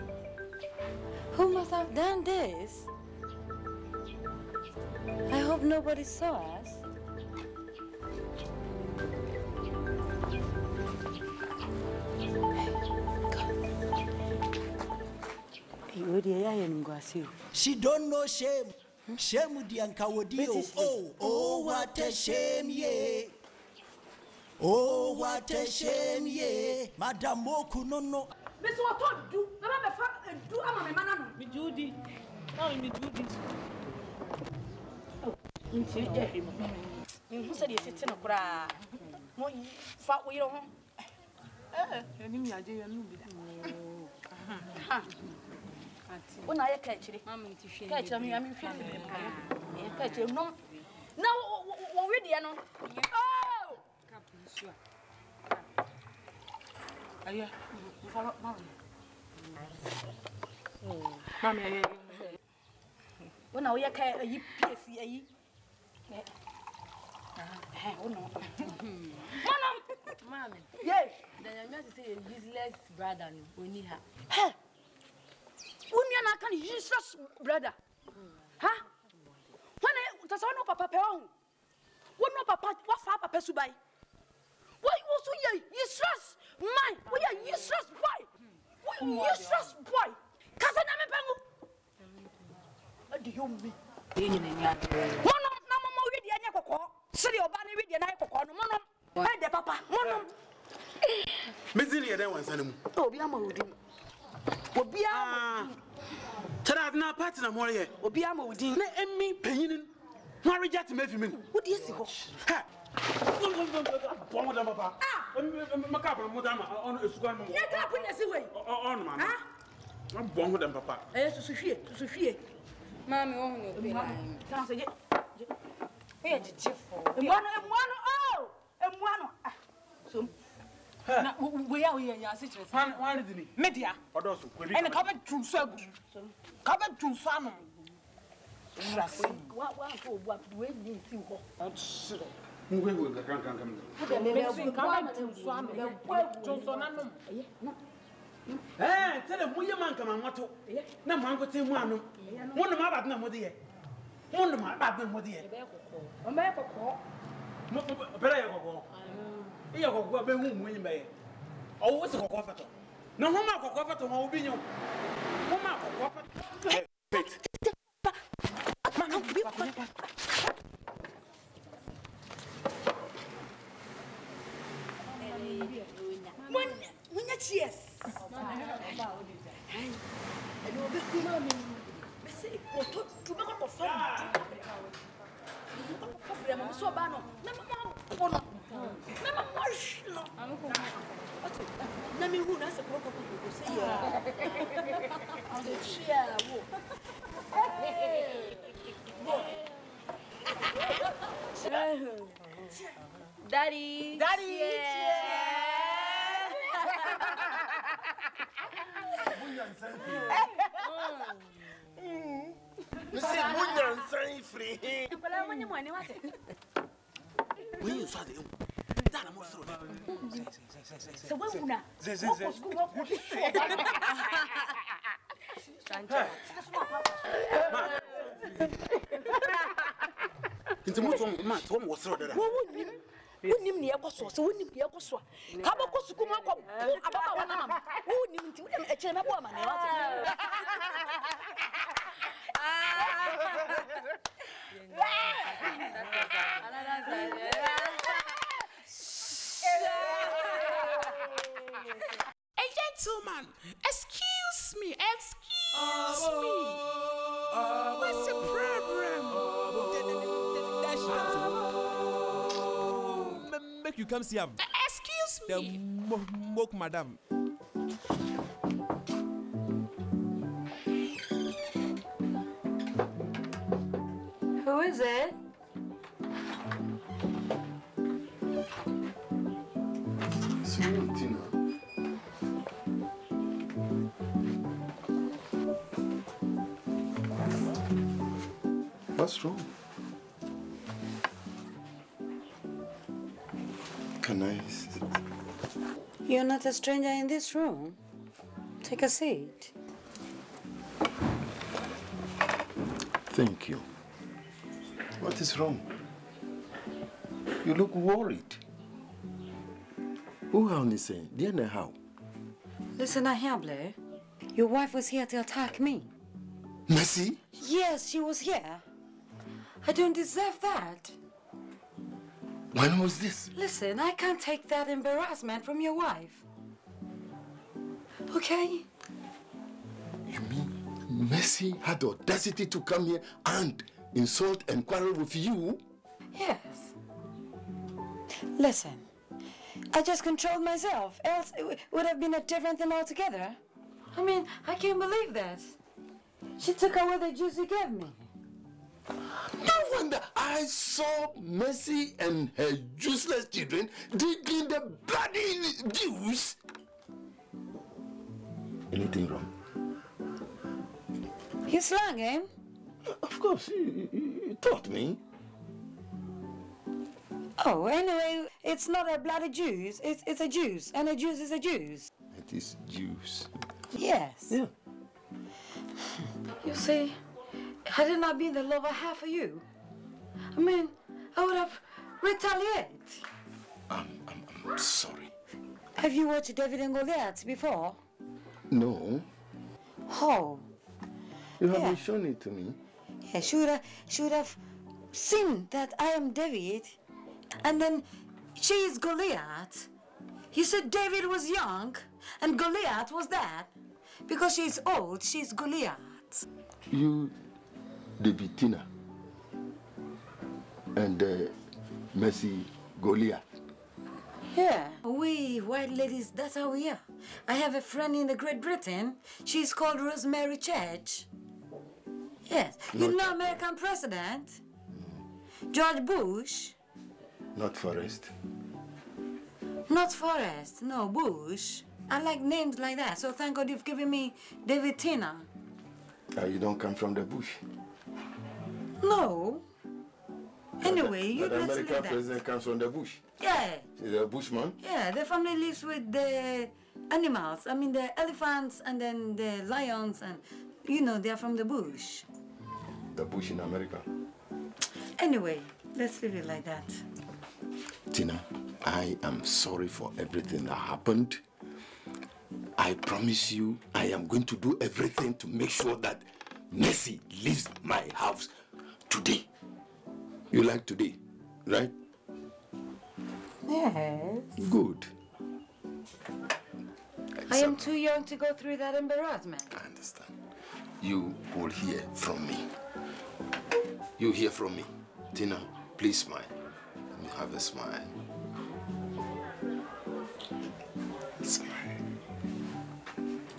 Who must have done this? I hope nobody saw us. She don't know shame. Shame with the Ankawodio. Oh, what a shame, ye. Oh, what a shame, ye. Madame Moku, no. Miss what do? Do I'm a man. Me Judy. Oh, me Judy. Who said you're sitting a bra? More fat way on. When I catch it, catch me, I'm catch him. No, already, I know. Oh! Aye, follow Mammy. When I catch a PSC, oh no. Mammy, yes, then I'm going to say a useless brother when you have. Women are kind of useless brother. Huh? When I was on Papa Peon, what no papa, what Papa Subai? Why was we useless? Man, we are useless boy. We useless boy. Cousin, I'm a do you mean? One of Mamma with the Anako, Silly or Banny with the Anako, Mono, and the papa, Mono. Misery, there was an oh, be a mood. Obia. Tara na partner more here. Obia Modin. Let me paying. Marry Jat to make me. What is it? Ha! Papa. Ah! Macabre, Madame, on a square. Let up in the way. On, man. I'm born with them, Papa. Yes, to Sophia. Mammy, only can't say it. Where did you fall? One, oh, and one. So. We are here, your sisters. One is me. Media. Or those who and a covered true circle. Covered true salmon. What way do you see what? We will come. Eh, tell them we man come and what? No man could say one. One of my bad number there. One of my bad number there. A map of call. Better go. You go be winning by. Oh, what's a coffee? No, Mama coffee to my opinion. Mama coffee. When you cheers. And you'll be cool. Say, or to make up a phone. So, Bano, no, Mama wash no. Na me hu na se ko say ya. On the chair wo. Daddy. Daddy. Monsieur Mounian Saint Free. When you saw the so when una Into what was through there. Wonim ne yakoso so wonim ne yakoso ka ba kosu kuma kwam ababa wana mama wonim nti wonim e kire mebo amane wate A gentleman, excuse me. What's the problem? Make you come see him. Excuse me. The mock madam. Who is it? Tina. What's wrong? Can I? You're not a stranger in this room. Take a seat. Thank you. What is wrong? You look worried. Who are you saying? Dear how? Listen, Blair. Your wife was here to attack me. Mercy? Yes, she was here. I don't deserve that. When was this? Listen, I can't take that embarrassment from your wife. Okay? You mean Mercy had the audacity to come here and insult and quarrel with you? Yes. Listen, I just controlled myself, else it would have been a different thing altogether. I mean, I can't believe that. She took away the juice you gave me. No wonder I saw Mercy and her useless children drinking the bloody juice. Anything wrong? You slang him? Of course, you taught me. Oh, anyway, it's not a bloody juice. It's a juice, and a juice is a juice. It is juice. Yes. Yeah. You see, had it not been the love I have for you, I mean, I would have retaliated. I'm sorry. Have you watched David and Goliath before? No. Oh. You haven't shown it to me. Yeah, should have seen that I am David, and then she is Goliath. You said David was young, and Goliath was that. Because she's old, she's Goliath. You, David Tina, and Mercy Goliath. Yeah, we white ladies, that's how we are. I have a friend in the Great Britain. She's called Rosemary Church. Yes, you know American president? George Bush. Not Forrest. Not Forrest, no, Bush. I like names like that, so thank God you've given me David Tina. You don't come from the bush. No. Anyway, you the let's leave American that. president comes from the bush. Yeah. He's a bushman. Yeah, the family lives with the animals. I mean, the elephants and then the lions, and you know, they're from the bush. The bush in America. Anyway, let's leave it like that. Tina, I am sorry for everything that happened. I promise you, I am going to do everything to make sure that Mercy leaves my house today. You like today, right? Yes. Good. I am too young to go through that embarrassment. I understand. You will hear from me. You hear from me. Tina, please smile. Let me have a smile.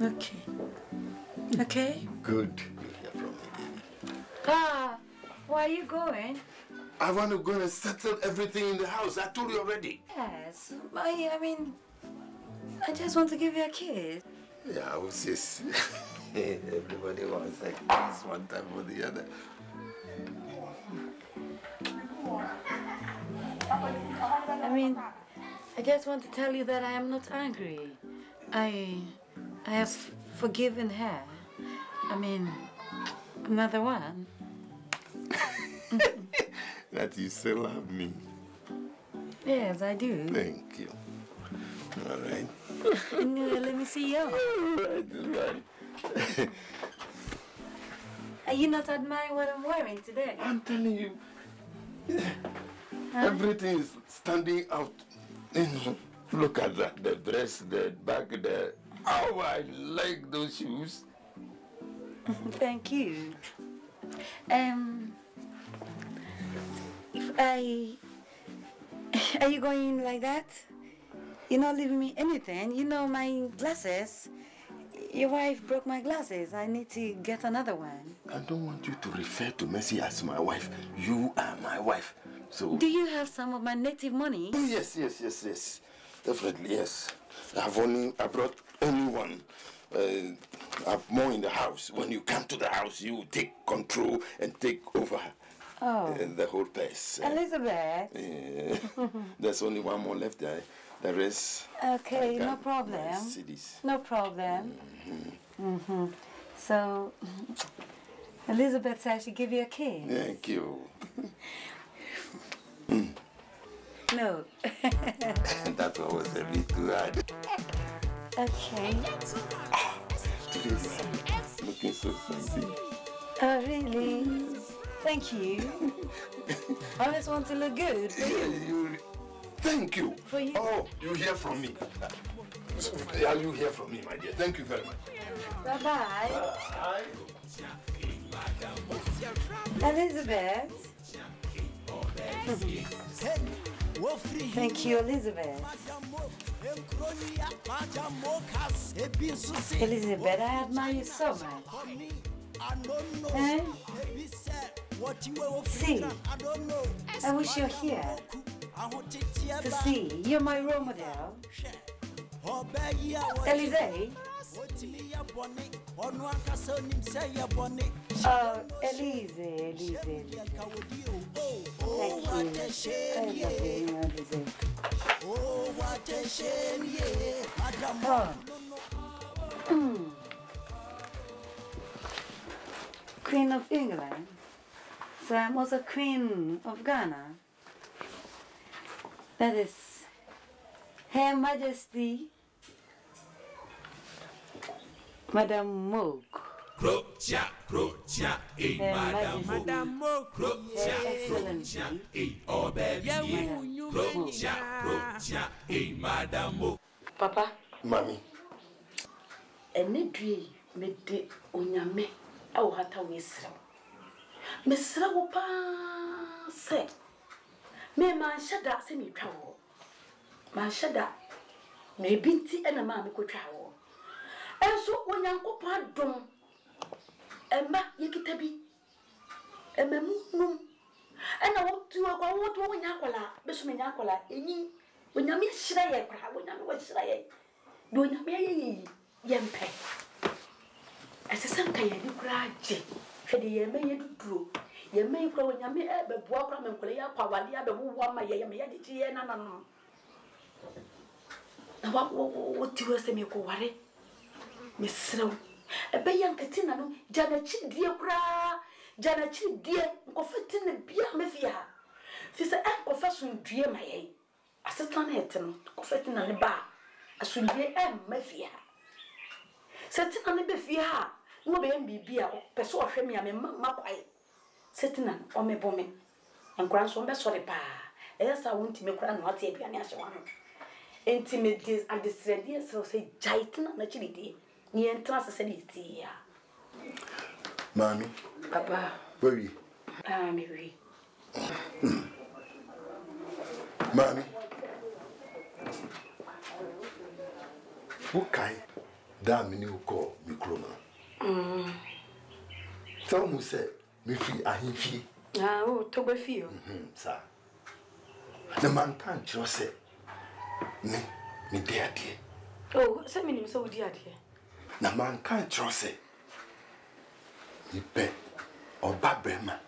Okay. Okay? Good. You hear from me, baby. Ah, where are you going? I want to go and settle everything in the house. I told you already. Yes. I mean, I just want to give you a kiss. Yeah, who's this? Everybody wants a kiss one time or the other. I mean, I just want to tell you that I am not angry. I have forgiven her. I mean, another one. That you still love me. Yes, I do. Thank you. All right. Let me see you. All right. Are you not admiring what I'm wearing today? I'm telling you, everything is standing out. Look at that, the dress, the bag, the... Oh, I like those shoes. Thank you. Are you going like that? You're not leaving me anything. You know my glasses. Your wife broke my glasses. I need to get another one. I don't want you to refer to Mercy as my wife. You are my wife. So. Do you have some of my native money? Oh, yes. Definitely, yes. I brought only one. I have more in the house. When you come to the house, you take control and take over the whole place. Elizabeth. Yeah. There's only one more left there. The rest. Okay, no problem. No problem. So, Elizabeth said she'd give you a kiss. Thank you. No. That one was a bit too hard. Okay. Today you're looking so sexy. Oh, really? Thank you. I always want to look good. Thank you. For you. Oh, you hear from me. Yeah, you hear from me, my dear. Thank you very much. Bye-bye. Bye. Elizabeth. Thank you, Elizabeth. Elizabeth, I admire you so much. See, I wish you're here to see. You're my role model. Elise? Oh, Elise. Thank you. I love you, Elise. Queen of England. So I'm also Queen of Ghana. That is Her Majesty Madame Moog. Madame Moog. Her Excellency Madame Moog. Papa. Mommy. Ene dui me de onyame awo hata we sra. Me sra wo pa se. Me man shada se me twa wo. Man shada me binti ena ma me ko twa wo. Enso onyankopo adom. Emma yekita bi. Ememu num. Ena wo tuwa kwa wo to onyakola, be so me nyakola enyi. Onyame hira ye kwa, onyame wo hira ye. Do onyame ye yempe. Asesam ka ye ni kura je. Hwede ye me ye duduro. Ye me kura onyame e be boa kura me nkole ya kwa wale ya be wo ma ye me ye de ye na no. Na wo tiwo se me ko ware. Me srew. Ebe yankati na no jana chi die kura. Jana chi die nkofeti ne bia me fia. Fi se nkofeso ndue ma ye. Asetan na ete no nkofeti na ne ba. Asundue ma fia. Setina ne be fia ha. No be mbibi a pese ohwe me a me mama kwai. Setina o me bome. Enkura so be sore pa. Eyesa wonti me kura no ate aduane ahye wano. Enti me dis adesredi so say jaitina na chilidi. Ni entrance se di ti ya. Mommy. Papa. Where are you? Me we. Mommy. Okay. da me ni ko mikroma so mu say me fi ahimfie oh to be fie sa na man kan chiro say me de ade oh say me nim so di ade na man kan chiro say ipe oba brema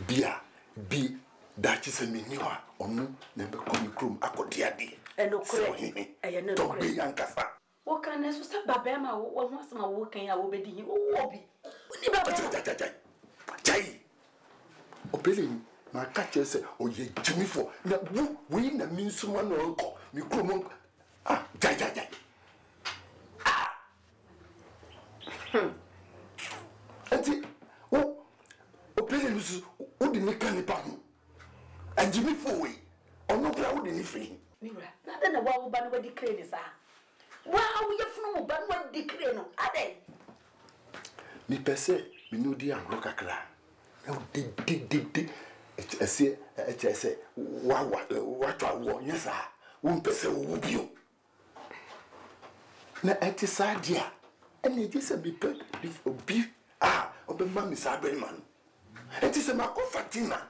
bia bi dachi se me ni wa onu na be ko mikrom akodi ade eno kure eye no to be yankasa wo kan na so say babema wo ho asema wo kan ya wo be di wo bi ni babema Jai. Obele ma catch say oye jimifo na we na minsuma no onko mi kromo jai. Enti obele lusu o di nika ni pa ho. And jimifo we ono bra wo di ni free. Mira, na na wa wo ba no di kre ni sa. Wa wo ye funu wo ba no di kre no. Ade. Mi pese mi no di agro kakra. No di. Ese wa twa nyesa. Wo pese wo bio. Na eti sadia. Ene di se bi pe di obi obe ma mi sa be man. Eti se ma ko fatina.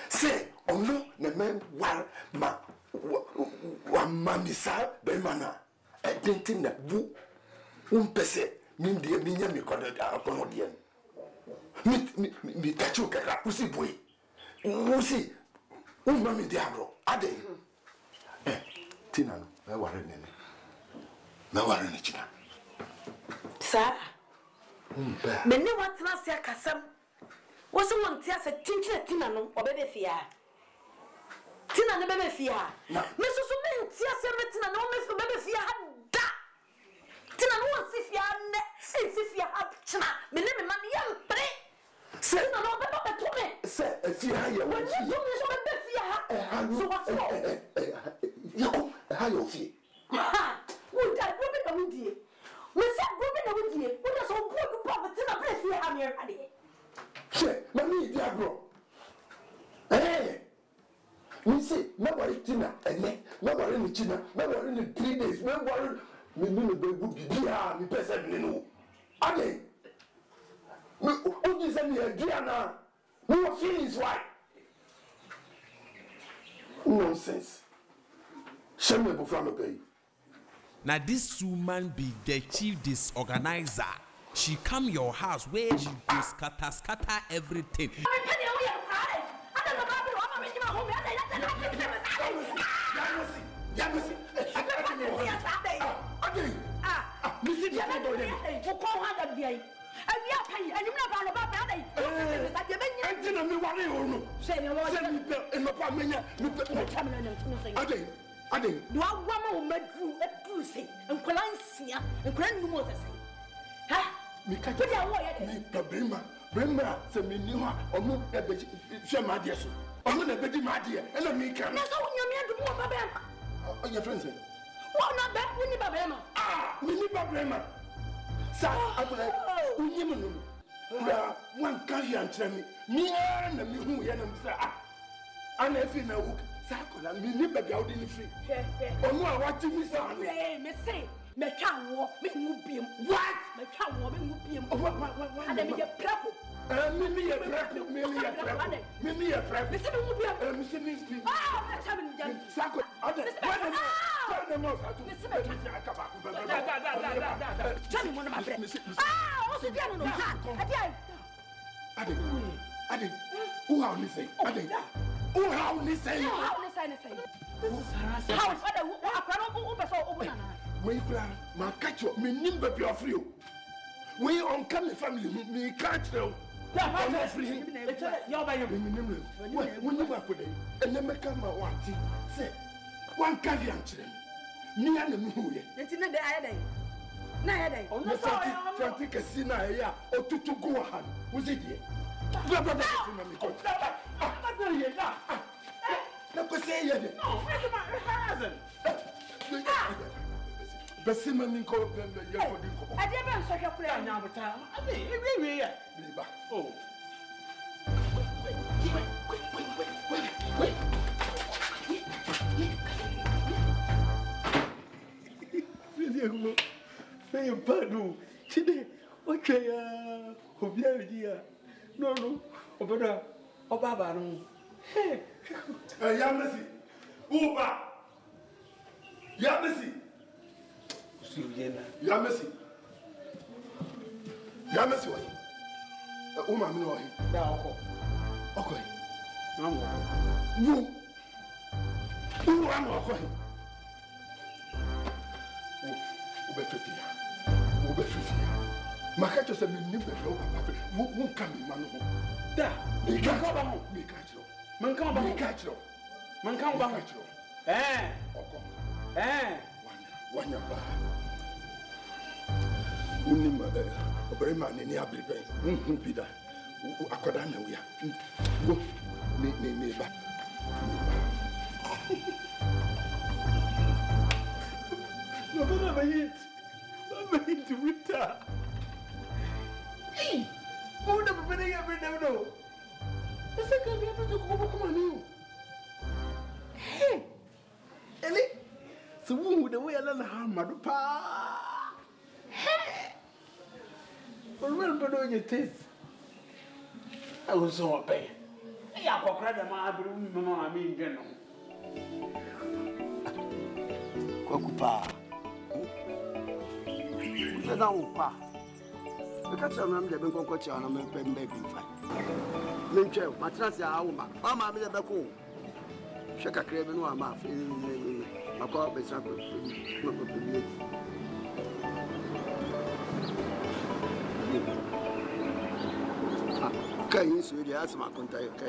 Se ono na men wa ma mi sa be mana. Edenti na bu. Wo pese mi de mi nya mi kono de. Mi tachu kaka usi boy. Usi mami diablo ade. Tina no na ware nene. Na ware ne china. Sa. Me ne watna se akasam. Wo so wonte ase tinchire tina no obebe fia. Tina ne bebe fia. Me so me nti ase me tina no me bebe fia da. Tina no wonte fia ne. Si fia ha china. Me ne me man yampre. Se no bebe to me. Se fia ya wo. So me so bebe fia ha. So what for? Yo, ha yo fi. Ha. Wo da gobe na wudie. We say gobe na wudie. Wo da so bodu poverty na bre fia ha me ade. Che, mami diablo. We say me worry tina ene, me worry ni china, me worry ni 3 days, me worry me be good bibia, me pesa me no. Ade. Me o di say me adriana. No feelings why? Nonsense. Shame me from pay. Now this woman be the chief disorganizer. She come your house where she go scatter everything. Brema se me ni ho omo e be hwe ma de so omo na be di ma de e na mi ka na so nyame adum wo baba ma your friend say wo na be wo ni baba ma mi ni baba ma sa abule unyim no ra wan ka ya ntre mi na mi hu ye na mi sa ana efi na wo sa ko na mi ni baba wo di ni free omo a wa ti mi sa me say me twa wo me ngu biem what me twa wo me ngu biem what ada me ye prepo Mimi ye prepo. Me se me ngu biem me se me speak. me twa me jam Sako ade when mo sa tu me se me akaba twa me mo na ma bre o se dia no ade who how ni say ade who how ni say this is harassment how father who akwaro who be so obu na we kura ma catch you me nim baby of you we on come family me catch you I'm free. You're by your minimum. When you work with it, and then make my watty. Say, one caviar children. Me and the movie. It's in the day. Nay, on the Frantic Casina, yeah, or to go on. Was it here? Never say it. No, Bessiman called them the young. I never saw your plan now, but I mean, oh. Pay pardon. Chide, okay, Obiaria. No, Obada, Obaba, no. Hey, Yamasi. Uba. Yamasi. Yamasi. Yamasi, what? Uma, no, okay. You. Who am I? Makacho said, "Me never know. Who come in, man? Da, me catch you. Me catch you. Man come, me catch you. Man come, catch you. One your bar. Unim, a very man in the abbey. Pida. Akadana, we are. Go, me back. No, but I'm to retire. Hey, who never been every no. The second we have to come on you. Hey, Ellie. So, who the way I learn how Madupa? Hey, remember doing your taste. I was so bad. I got credit, my room, I mean, general. Kokupa. Don't pa. Because I remember the Benco and I'm a pen baby fight. Mincho, Matras, Auma, Mamma, the Baco. Shaka Craven, Mamma, my call by Sample. Can you see the asthma contact?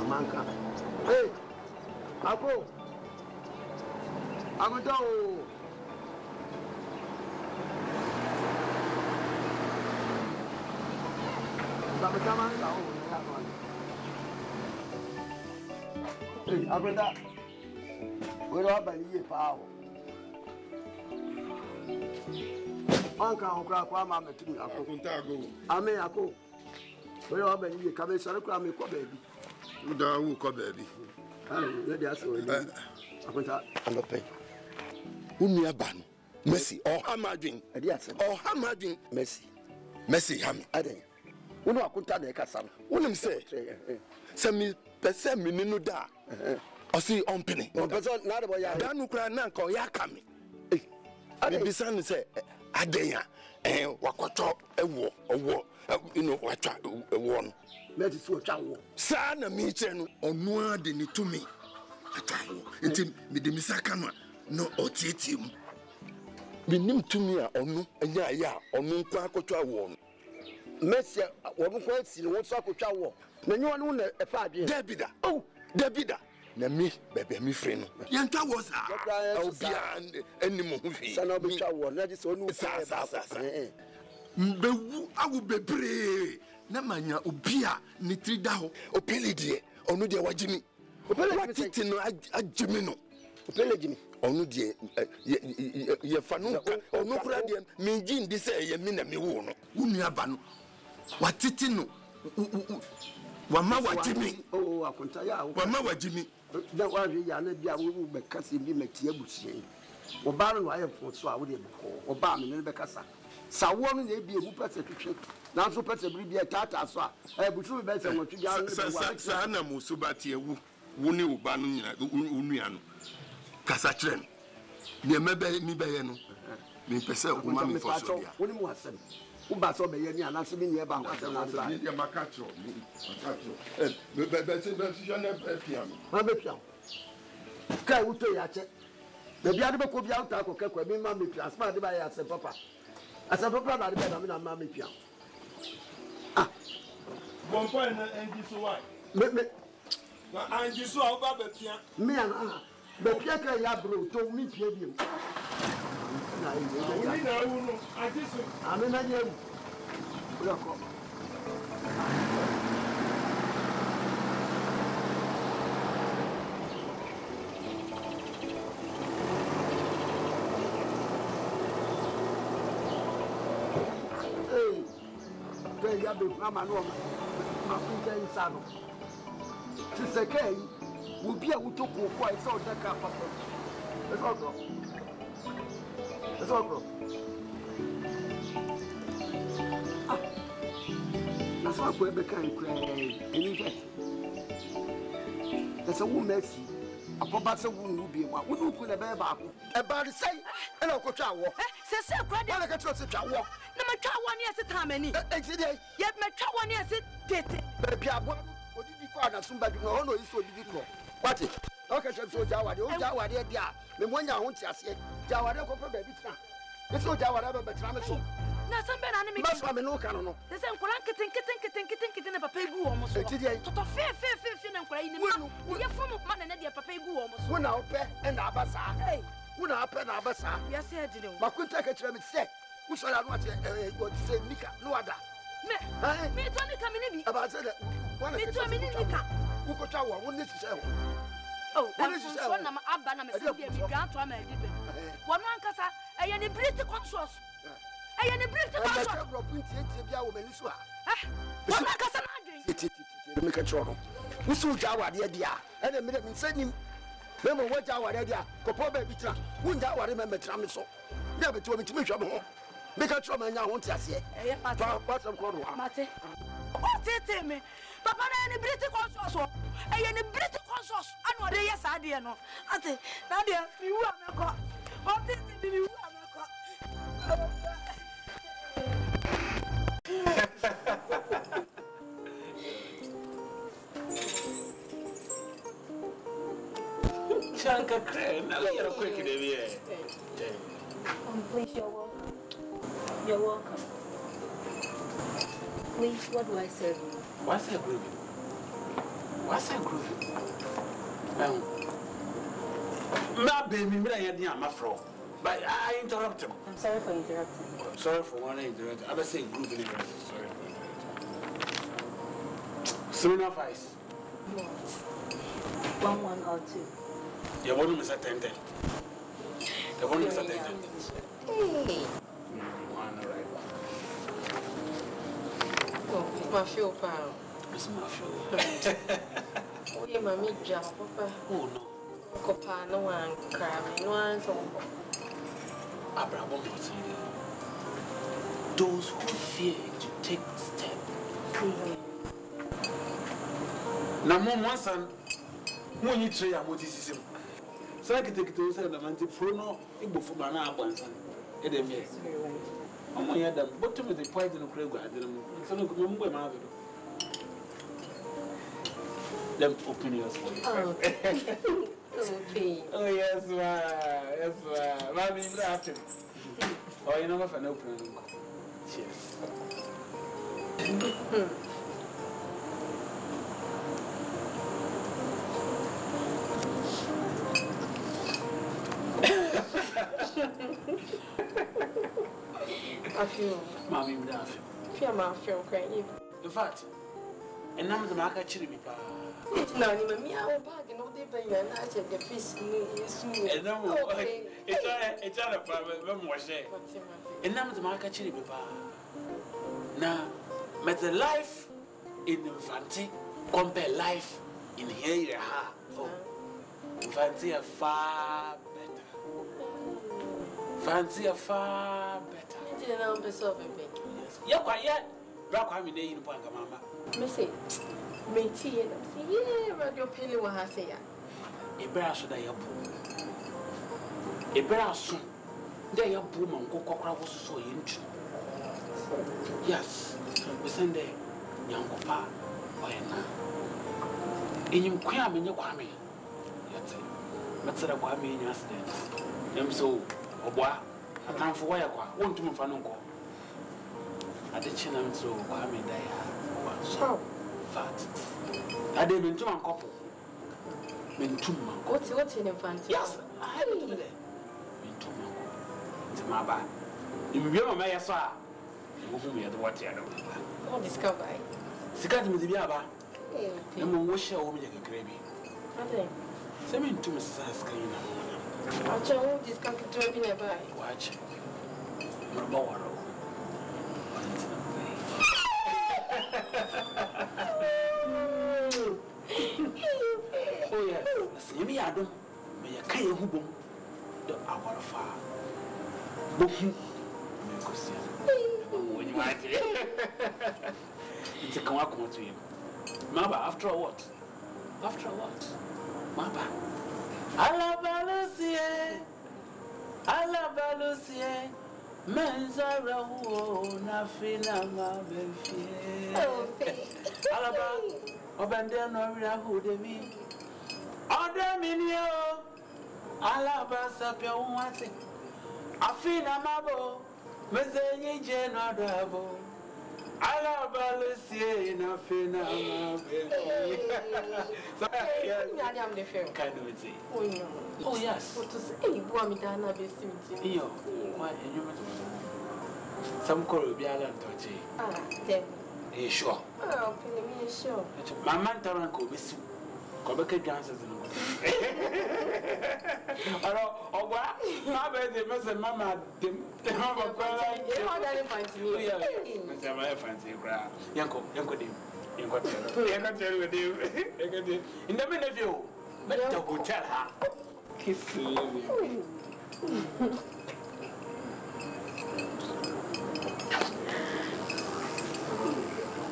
Manka. Hey, Ako. I'm a dog. Hey, Abrada. We're all by the power. Uncle, Mamma, to me. I may go. We're all by the Cabin Saracra, baby. You call baby. I'm a pay. Whom ban? Messi or Hamading, or Hamading, Messi Ham. Adding. Uno Akunta de Casam. Wouldn't say, send me per minute da. Or see on penny. No, but not about Yanukra Nanko Yakami. I be son say, Adea, and Wakato, a war, you know what a one. Let it switch out. Son of me, or no, they need to me. Until me the Misakama, no otitim. We name to me or no, and ya, or no quack one. Messia, one quite see what's up with our war. No one a 5 years. Debida, oh, Debida. Na me, baby, me friend. Yanta was beyond any movie. Son of a shower, that is only Bewu, I will be brave. Namanya, Ubia, Nitrida, Opelidie, or no dear Wajimi. What it no Ajimino. Opelidie, or no dear, ye Fanuka, or no Pradian, Minjin, this a mina me wono. Uniabano. What it no. Wama Wajimi. Oh, Akuntaya, Wama Wajimi. Don't worry, Yana, we will be cussing him at Yabusi. Or Baron, I have for so I would have called, or Barman in the Becassa. Sawan may be a perception. Now, so possibly be a tata, so I would be better what you got. Sana Musubati, Wuni Ubanu, Uniano. Casatren. Near Mebayano. Me perceive woman for so. When was them? Who bats over here and answer me about Macacho. Macacho. Kai Uto Yache. The Bible could be out of Coca-Cola, Mammy, as far as I said, Papa. As a papa, I bet I'm Mammy Pian. Ah, one point and you so why? And you saw Baba Pian. Me and the Piaka Yabro told me, Pian. I'm in a year. Hey, Yabu, Mamma, my friend Sano. Sister Kay will be able to go quite so that car. That's all, bro. That's why we're becoming crazy. That's a woman. A probably will be one. We don't put a baby back. About the same. And I'll go to our walk. Says so credit. I can trust it. I walk. No matter 1 year at a time, any. Yet, my 1 year sit. Baby, I want. What did you find out? Somebody who knows so difficult. What it? Okay, so Jawa, the old Jawa, dear. The one I want to say, Jawa, don't go baby. It's not Jawa, but I'm so. Now, some bad enemy. That's why I no canon. The same kitten, Papa Goo almost. Today, fair, and crying. You're from man and Eddie Papa Goo almost. When I'll pay and Abasa. Hey, when I'll pay Abasa. Yes, I did. But couldn't take a trim and say, who shall I want to say, Nika, no other. Me, Tony coming in about that. One of the Nika, who could tell one this is. Oh, what is one of my Abana, one Casa, I am a British conscious. I am a British conscious. What a Casanadi? Make a trouble. We saw Jawa, dear, and a minute in sending. Remember what Jawa, dear, Copa Bitra, wouldn't I remember Tramiso? Never told me to make trouble. Make a trouble now, won't I say? What's up, Mate? What's it, me? Papa, any British conscious. I am a British conscious. I know they yes, I did not. I say, Nadia, you are not caught. What is it you are not caught? Chanka Crane, now you're quick in the air. Please, you're welcome. You're welcome. Please, what do I serve you? What's that groovy? What's that groovy? My baby, I'm afro. But I interrupt him. I'm sorry for interrupting. Sorry for one interrupting. I was saying groovy. Sorry for interrupting. Of ice. What? 1 or 2. Your volume is at 10. The volume is at 10. Hey. One, right. Oh, my feel proud. It's my feel. Oh, yeah, my meat jam, Papa. Oh, no. Copa, no one crying, no one so. Abraham, those who fear to take step. Now, one son, when you try a motism, so I can take it to say the Mantiprono, it will for my one son. It is I'm going to have them, but to me, the point in the crib, I didn't remember my mother. Them open yours for you. Okay. Oh, yes, yes, Mammy, after. Oh, you know what? An opening. Cheers. I feel. Mammy, laughing. I feel crying. In fact, and none of the market chili be pa. No, I will bag and all the baby, and I said the fish is and no, it's not a problem. And none of the market chili be pa. Now, met the life in Infanti compare life in here. Oh, Infanti are far better. Fancy are far better. I didn't know myself a bit. Yes, you're quite yet. Rock, I'm in the point, Mamma. Missy. Me tea and yeah, radio penny will have say. A brass that you boom. A brass, there your boom and cocoa was so into. Yes, we send there, young papa, why now? In your quam in your quammy. Yet, but said a quammy in your accident. I'm so, oh boy, I can't for wire, won't to move for no call. I did chin and so quammy there. So. Fat. I didn't mean to a couple. Mean to what's in Infant? Yes, I have it over there. Mean to my bad. You remember my son? You will be at the water. Oh, discover. Sikat with the Biaba. And we shall make a gravy. Send me to Mrs. Askan. I'll tell this country to be nearby. Watch. More. Oh, yes. See me, I don't. May a kind of the hour far. When you want it's a come to him. Mama, after what? After what? Mama. Alabalusie. Menzara wo na fina ma benfie. Alaba, obende no ria hu de mi. Oda minio. Alaba sapia wase. Afina mabo. Mezenyi je no dabo. Alabalusie na fina ma benfie. So yes. I'm the film. Kind of it. Oh no. Oh yes. What to say? Hey, boy, me dana be simti. Iyo. Why you mean? Some call be alan touchy. Ah, them. Eh, sure. Oh, me sure. My man Taranko be soup. Kobeke dances in oh, what? My baby, Mr. Mama, the Mama, you want that fancy me? Yeah, Mr. Fancy cry. Yanko, tell with you. In the minute, you better go tell her. Kiss you.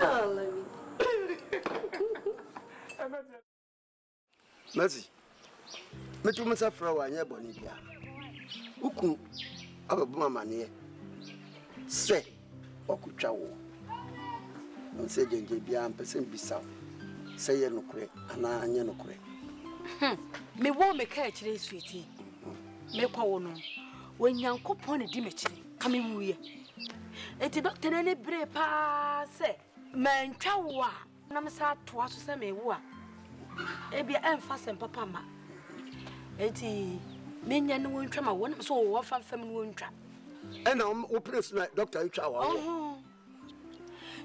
Oh, love Mercy. Me too myself for one year bonibia. Uku ababuma manie. Say okutwa wo. Nse jenje bia mpese bisa. Say ye nokure ana anye nokure. Me wo me ka kire sweetie. Me kwa wo no. Wanyankopon ne di me kire. Ka me wuye. Eti doctor na ne bre pa say mantwa wo a na me sa to aso say me wo a. Ebia emphasem papa ma. Eti menya no wontwa ma wona so wo fa fam no wontwa. Ena wo place na doctor twa wo.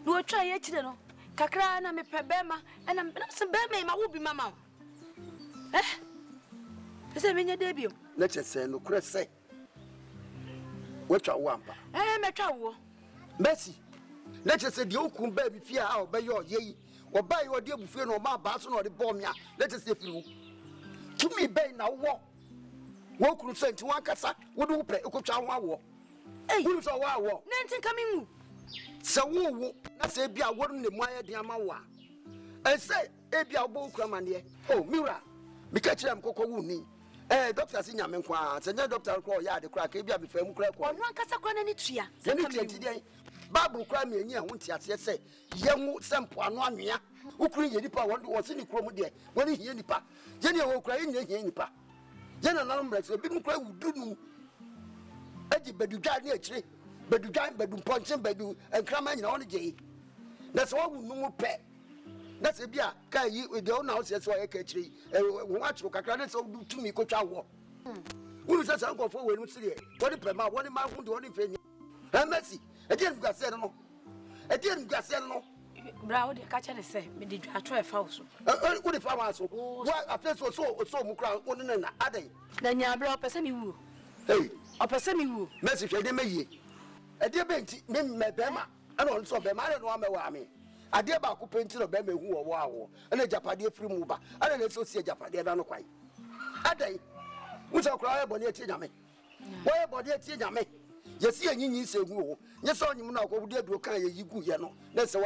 No twa ye kire no. Kakra na me pebema ena se bema ma wo bi mama. Pese menya debio. Na chese no kure se. Wo twa wo ampa. Me twa wo. Mercy. Na chese de okun ba bi fie a obeyo yeyi. Oba yi odi ebufie no ma ba so no de bom ya. Let us say firu. To me be na wo. Wo kuru so nti wan kasa wo de wo pre ekotwa ho awo. Wo so wo awo. Na ntin kamingu. Se wo na se bia wo ne mu aye de ama wo a. E say e bia wo kura mane. Oh miura. Mi ka kire am kokko wo ni. Doctor si nyame nkwa. Se nya doctor ko ya de kura ka bia be fam kura ko. Ono ankasa kura na ni tua. Se kamingu. Bible cry me enyi ho ntiase se yenwu sempo ano anwea ukuru ye nipa wo se ni krom de woni hie nipa je ne wo kura ye hie nipa je na nan mra so bi mu kura wudunu aji bedudwa ne akire bedudwa bedum ponche bedu enkrama nyina woni je na so wo nu pe na se bia ka yi de o na o se so ye ka akire wo achiro kakra ne so du tumi ko twa wo unu se san ko fo we nu sire woni pe ma woni ma hu de woni fe Mercy, again, you got said no. Again, you got said no. Brow, the catcher say, me did you try a house? What if I was so? What I feel so Mukra, one and a day. Then you brought a semi woo. Hey, a person woo. Message, I didn't make a dear Benty, me Bema, and also Bema, I don't know what I mean. I dear Baku painted a Bema who are wow, and a Japadia free mover, and an associate Japadia, I don't know quite. A day, who's a cry about your Tiname? Why about your Tiname? You see a yin say, woo, yes, on you now go there to carry you go, you know. That's why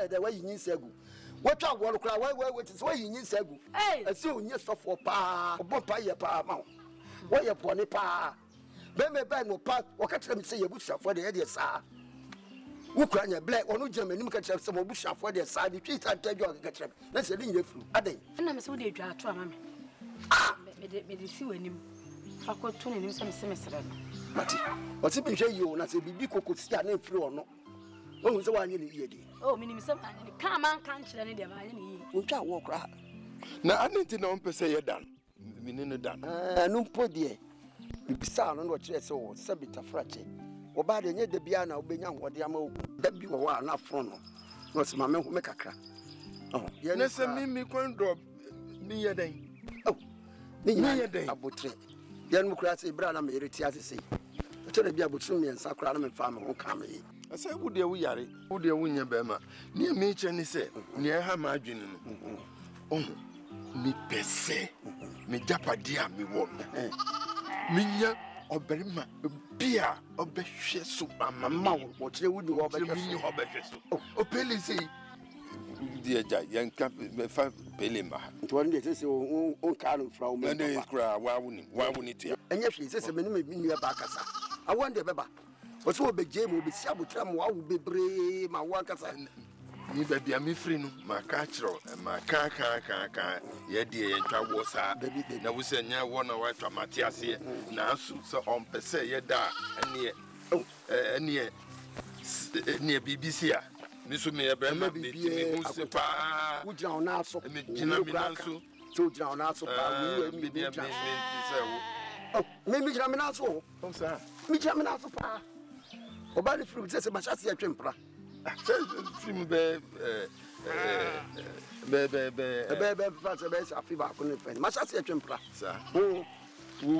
the way you say, what I want to cry, why, is why you say, hey, I see you for pa, or bumpire pa, mount. Why you pony pa? Beme bang no part, or catch them say a bush for the idea, sir. Ukraine black or no German, you can have some bush for their side, the trees I tell you, I get them. That's a linear fruit, are they? And I'm so dear, mammy. Me see when him. Fako tuni ni some semester. Mati, what's it been you? Na say bibi could stand in through or no? Oh, so I need ye. Oh, minimum some come on, can't you any them? I can't walk right. Now, I need to know per se you're done. Meaning done. No poor dear. You be sound on what you so, Sabita Frache. Or by the near the piano, being what the amo, that be one not from. What's my man who make a crack? Oh, yes, me coin drop me a day. Oh, me a day. I would say. Democracy, brother, me retire to say. I tell you, be able to me and Sacram and farmer who come here. I say, would they we are? Would they win your bema? Near me, Chenny said, near her margin. Oh, me per se, me japadia me won. Me Oberima bia obehwe so mama wo kire wudi ho obehwe so o pele sei dia ja yanka fa pele ma to won dey say on kan fra o me na kra wa woni tia enye hwe say me me nua ba kasa awon dey beba o so obeje mo obi si abotra mo awu bebre ma wo kasa ni baby am free no maka kiro maka ka ye die ye twa wo sa na wo se nya wo na wa twa mate ase na asu so on pese ye da ene BBC a mi so me ebrema me hu se pa wo gira ona so me gina mi na so so gira ona so pa wo mi gira me gira mi na so o sa mi gira mi na so pa obali free se ma chase atwempra film be fast be safi ba ko ne fe ma chase atwempra sa wo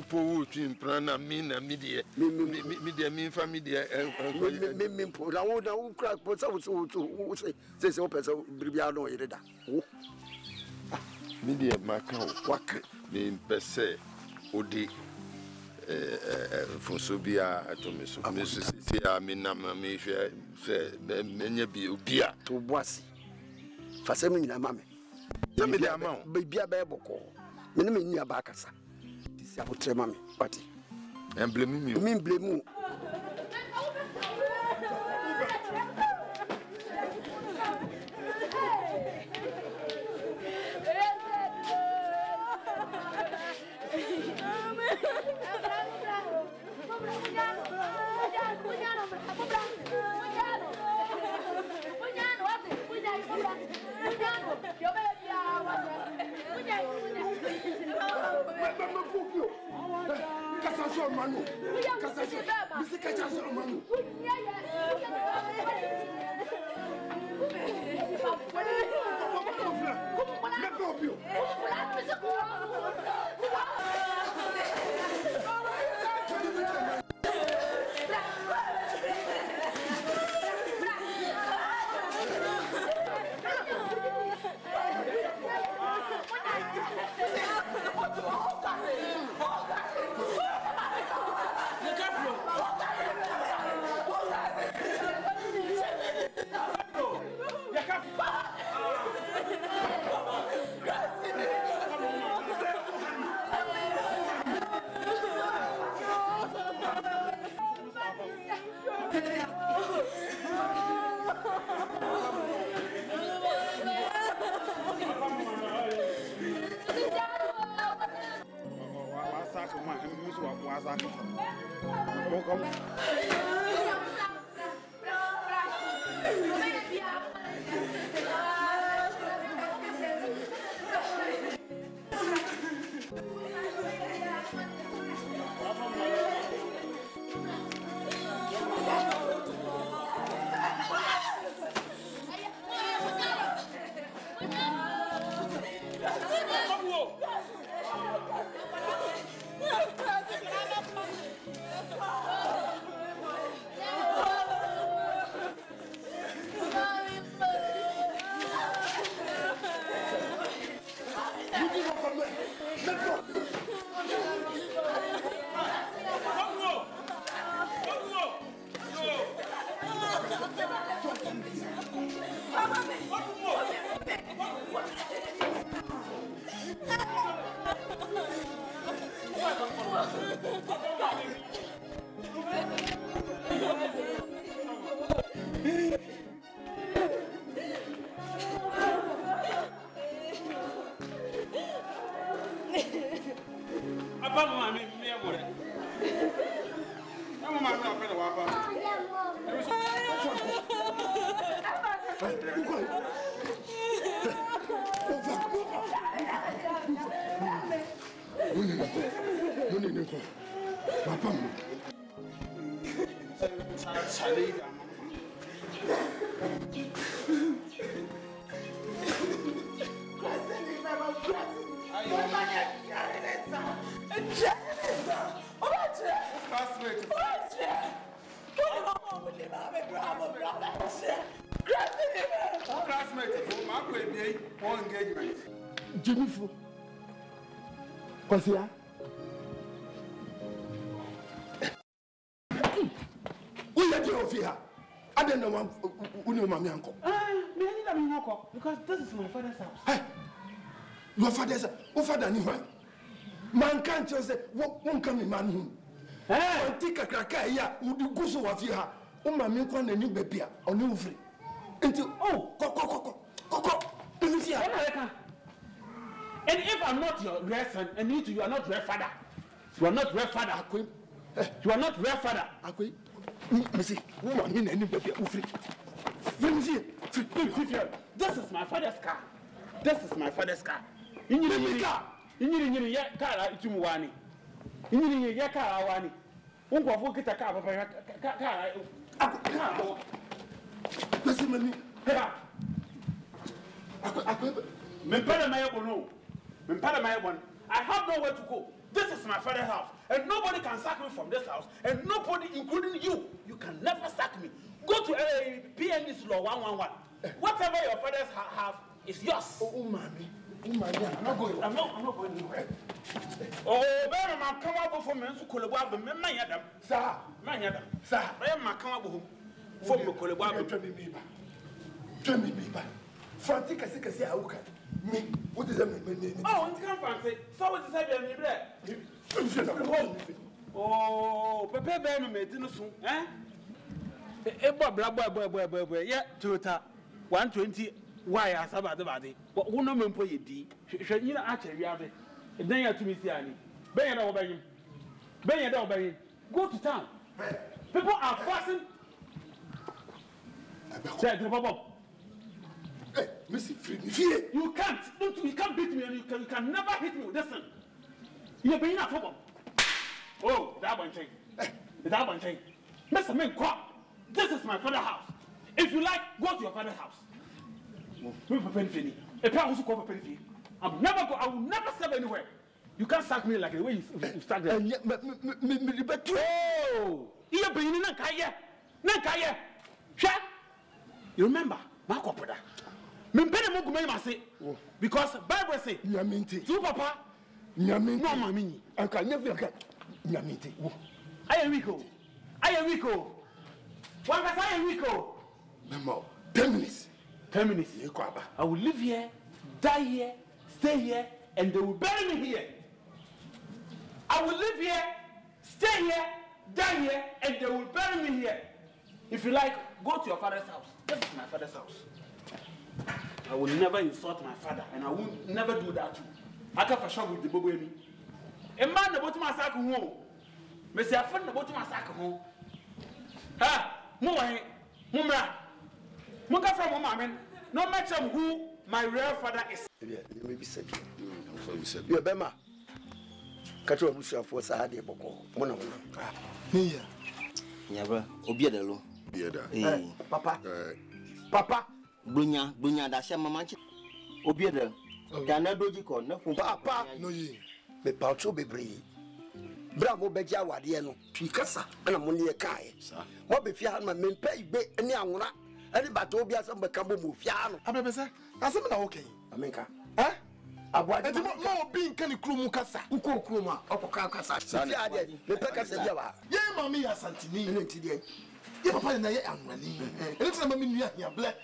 po wo twempra na mi na mi de mi family mi po la wo na wo kra po sa wo se opesa bribia no yereda wo mi de maka wo mi pese odi fonsobia atomiso meso se a menam me hwe se menye bi obia to boasi fa se me nyina mame se me de ama bibia be boko me ne me nya ba kasa disi abotre mame pati emblem mi blemu Manu, of here. I don't know my uncle. Because this is my father's house. Hey, your father's father anyone. Man can't just say, won't come in man. Hey, take a cracker here, would you go so of here? My milk on a new baby or new free. Until, oh, and if I'm not your real son, and you are not real father. You are not real father. You are not real father. This is my father's car. This is my father's car. In your car, it's Muani. In your car, Wani. Uncle Foket a car. I have nowhere to go. This is my father's house, and nobody can sack me from this house, and nobody, including you, you can never sack me. Go to PMD's law 111. Whatever your fathers have is yours. Oh, mommy, I'm not going. I'm not going anywhere. Oh, baby, I'm coming up for me to Kolobab, my Adam, sir, my Adam, sir. I am my come up for Kolobab. Tell me, Frantic, I say, me, what is that? Oh, it's come fancy. So what is that? Oh, Papa Baby made dinner soon, eh? Boy, yeah, Toyota 120. Why, I saw the body. What one of them put you, should you actually have it? And then you have to miss Yanni. Bang it over him. Bang it over him. Go to town. People are passing. Say to Papa. Hey, Missy, you can't. You can't beat me, and you can never hit me with this thing. You're being a football. Oh, that one thing. That one thing. Mr. Man, this is my father's house. If you like, go to your father's house. I will never serve anywhere. You can't sack me like the way you start there. Oh, you're being in a kaya. You remember, Marco Poda. Because Bible says, to Papa, no, Mammy, I can never get Yamiti. I am Rico. What was I, Rico? No, 10 minutes. 10 minutes. I will live here, die here, stay here, and they will bury me here. I will live here, stay here, die here, and they will bury me here. If you like, go to your father's house. This is my father's house. I will never insult my father, and I will never do that too. I can't for sure with the baby. A man about my sack home. Monsieur, I found about my sack home. Ha! Mumra. Muka from Mamma, no matter who my real father is. You may be said. You are Bema. Catch your bush for Sadia Boko. One of them. Here. Never. Obiedalo. Papa. Bunya, that's a mamma. Obiedal. Dana Dojiko, no Papa. No, ye. Me Paucho be brave. Bravo Beja Wadiano, Picasa, and a money kai. What if you had my men pay bit any anguna? Any batobia some becamo mufiano. I said, okay. America. Eh? I want more being can Krumukasa, Uko Kruma, Okakasa, Sadia, the Pecasella. Yea, Mammy, Asante, and today. You are finding a young man. It's a mammy, black,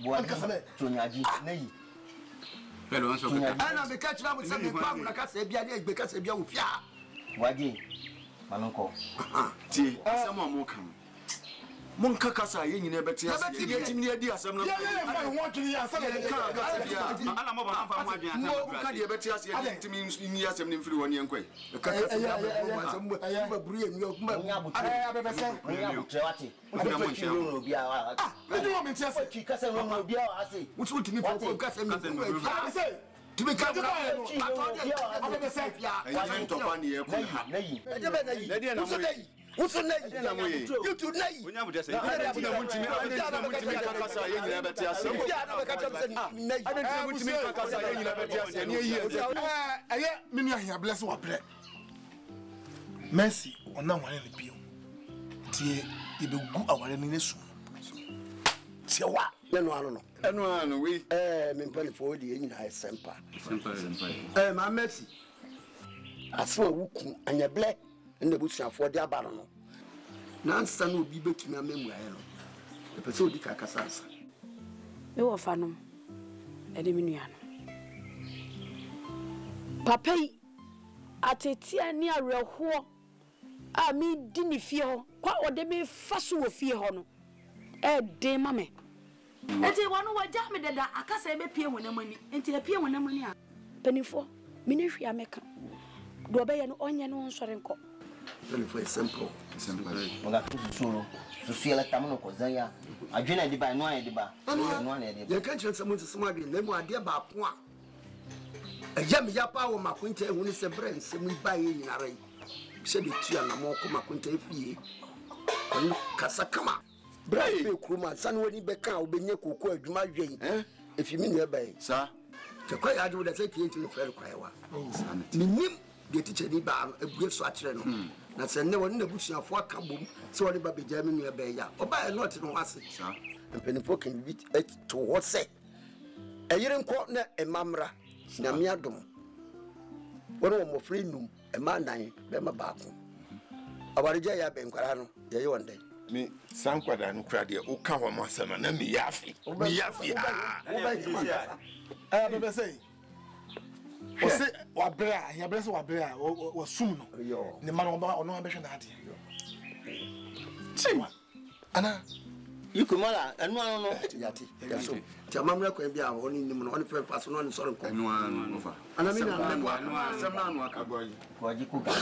one Casane, Tuniaji, nay. And I'll be catching up with something like I said, because of your fia. Wadi, my uncle. See, someone will come. Monka Casa, you never tell me near the assembly. I want to hear some of the car. It means in the assembly for 1 year. To be cut off, what's the name? You two name. You Mercy, on now one in the pew. Tea, you do go our enemy soon. See what? No, we mean penny for the in high semper. My Mercy. I saw a wook and your black. In the bush for the baron. Nansa no bi betumi amemu aye no. E pese odi ka kasansa. Me wo fa no. Ede me nua no. Papa yi atetia ni areho a mi di ni fie ho kwa ode me fa so wo fie ho no. E de ma me. Enti wonu waja me deda akasa e be pie honam ani. Enti e pie honam ani a penifo me ne hwia meka. Do be no onye no nsore nko. Penifo is simple. Oga solo. Susuela tamuno ko zanya. Adwena de ba no an de ba. No an de ba. Ye kan chance mo tsema bi na mu ade ba ko a. Eja me ya pa wo makunta ehu ni se brand se mu ba ye nyinare. Se be tua na mo ko makunta efie. Onu kasa kama. Bra be kuruma san woni be kan obenye kokko adwuma hwen. Efi mi ne ba yi. Sa. Te kwa ya do da se tie tie fer kwa yawa. Minim de teacher ni ba ebue so akire no. Na se ne woni na busuafo aka bom se woni ba beja mi nua ba ya. Oba e not no wase. Sa. Mpenifo can beat it to what say. Eyire nko na emamra. Nyame adom. Wono mo free num e ma nan be ma ba ko. Awareja ya be nkwara no ye ye wonde. Me sankwada no kra de o ka ho mo asema na me yafi. Me yafi ha. Bebe say. O se wa bra, ya bra se wa bra, o sum no. Ne ma no ba ono abehwe na ade. Ana Ikumala anu anu no yati yaso chamamra kwa bia woni nim no oni fe faso no ni soro ko anu anu fa ana mi na anu asem anu aka boy ko ji ku ga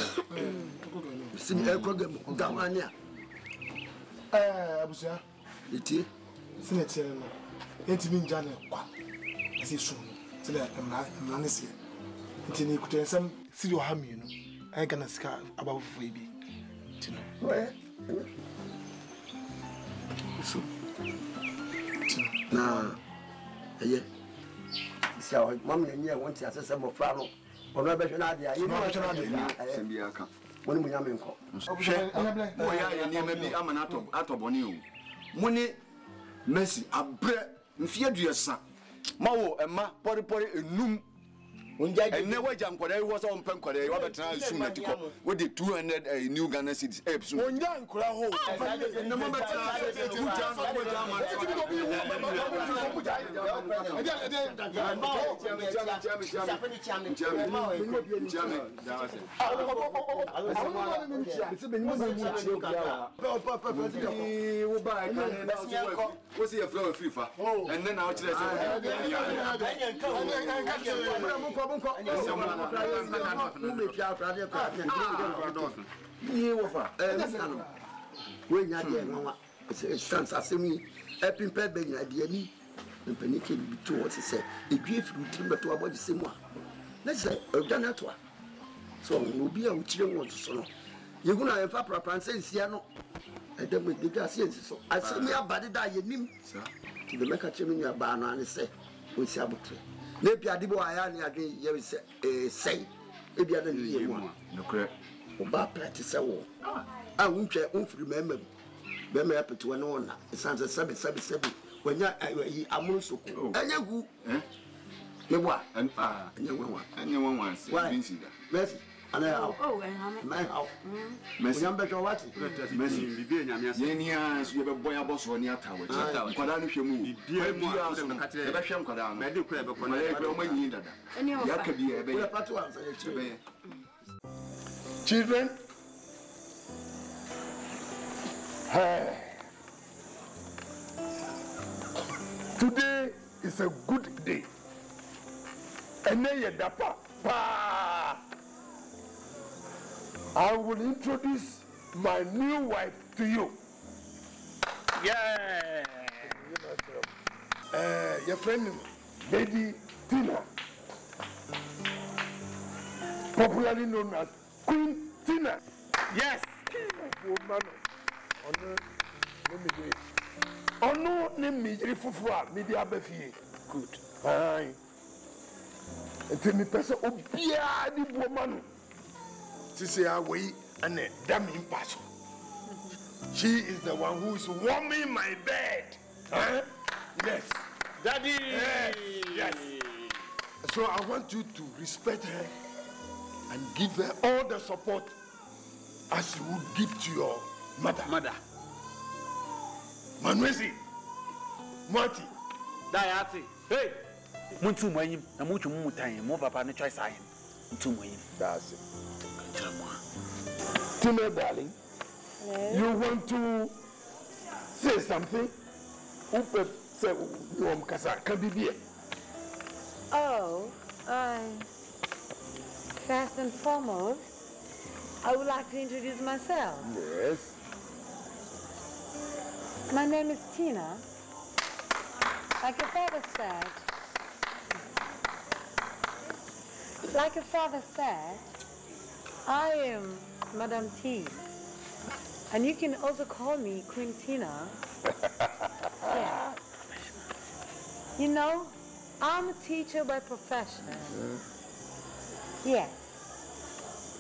sin e ko ga mania abusia iti sin e tiere no enti mi nja ne kwa esi sum tele emra ne se enti ni kutensam sidi o ha mi no ai ga na sika abafofo bi tino so na eye sia o mam na nye won ti asese mo fra no ono abehwe na ade ayi no abehwe na ade sembi aka woni munya me nko mo ya ye ne ma bi amana atoboni o muni Messi abre mfie aduasa mawo ema pori enum ene waja nkwada wo so mpen nkwada wo betena sum na tiko wo de 200 new Ghana cedis sum onja nkura ho ene mo betena uja so ko jama we nya de nwa sans asemi epimpe be nya de ani mpani ke bi to what say edwe firu trim beto abodi semu a na say odana to a so obi a utire won so no yehu na emfa prapran sensia no edem de ga sensi so asemi abade da yenim ti de meka chemi nya ba no ane say onsi abotre na bia de bo aya ne adwe ye say e bia na ne yemu no kre oba practice wo a wunhwe unfiri memem bema yapeti wona wona isanze sebe wanya yi amuru soko anya gu mebwa anya wanwa se binsida merci ana ya man how merci nyambe to wati merci bibi nyame ase ye ni a so ye be boya boso ni atawo kwada no hwemu bibi mu a so ka kire be hwem kwada no me de kura be kono ye be o manyi dada ya ka bi ye be ya patu ansa ye chire children. Today is a good day. And then I will introduce my new wife to you. Yeah. Your friend, Lady Tina, popularly known as Queen Tina. Yes. Woman. Ono ne mijiri fufua media befie. Good. Fine. Enti mi pese obia di buomanu. Sisi away and damn impasso. She is the one who is warming my bed. Huh? Yes. Daddy. Yes. So I want you to respect her and give her all the support as you would give to your Mother. Manuesi. Marty. Dayati. Hey. Muntu mwanyim na mutu mumutan mo papa no choice ayen. Muntu mwanyim. That's it. Tina, darling. Yes. You want to say something? Upe say you mkasa can be here. Oh, first and foremost, I would like to introduce myself. Yes. My name is Tina. Like your father said, I am Madam T. And you can also call me Queen Tina. Yeah. You know, I'm a teacher by profession. Yes.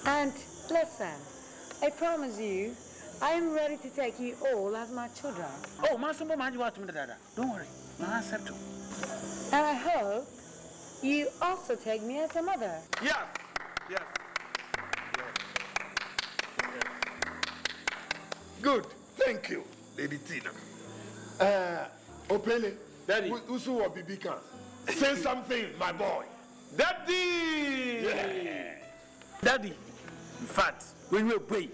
And listen, I promise you, I am ready to take you all as my children. Oh, don't worry. I accept you. And I hope you also take me as a mother. Yes. Good. Thank you, Lady Tina. Opele, Daddy. Usu or Bibika. Say something, my boy. Daddy! Yeah. Daddy, in fact, when we pray,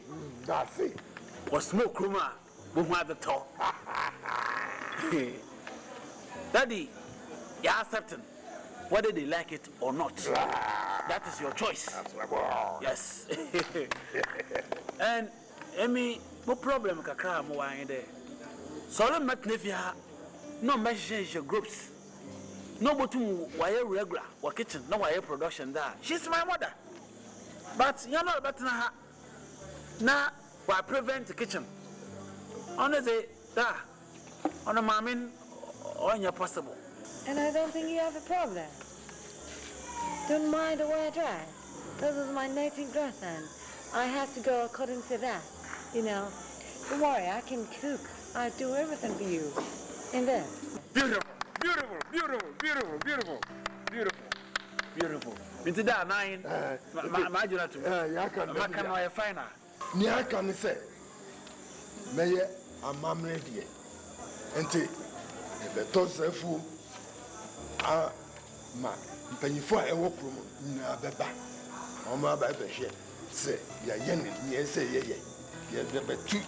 that's it. For smoke chroma, we want the talk. Daddy, you're accepting, whether they like it or not. That is your choice. That's my boy. Yes. And, Amy, no problem, Kakra, Moa in there. So, I'm not Nevia, no message groups. No, but wire regular, or kitchen, no wire production there. She's my mother. But you're not better than her. Now, why prevent the kitchen? Honestly, on a mamin, on your possible. And I don't think you have a problem. Don't mind the way I dress. This is my native dress and I have to go according to that. You know, don't worry, I can cook. I do everything for you. In this. Beautiful. Into that nine. Imagine that. I find her. Niakan say, Mayor, a mam ready. And take the Tosafu. Ma, Pennyfo, a walk room, Beba. Or my baby, say, Yen, yes, say, ye, the two,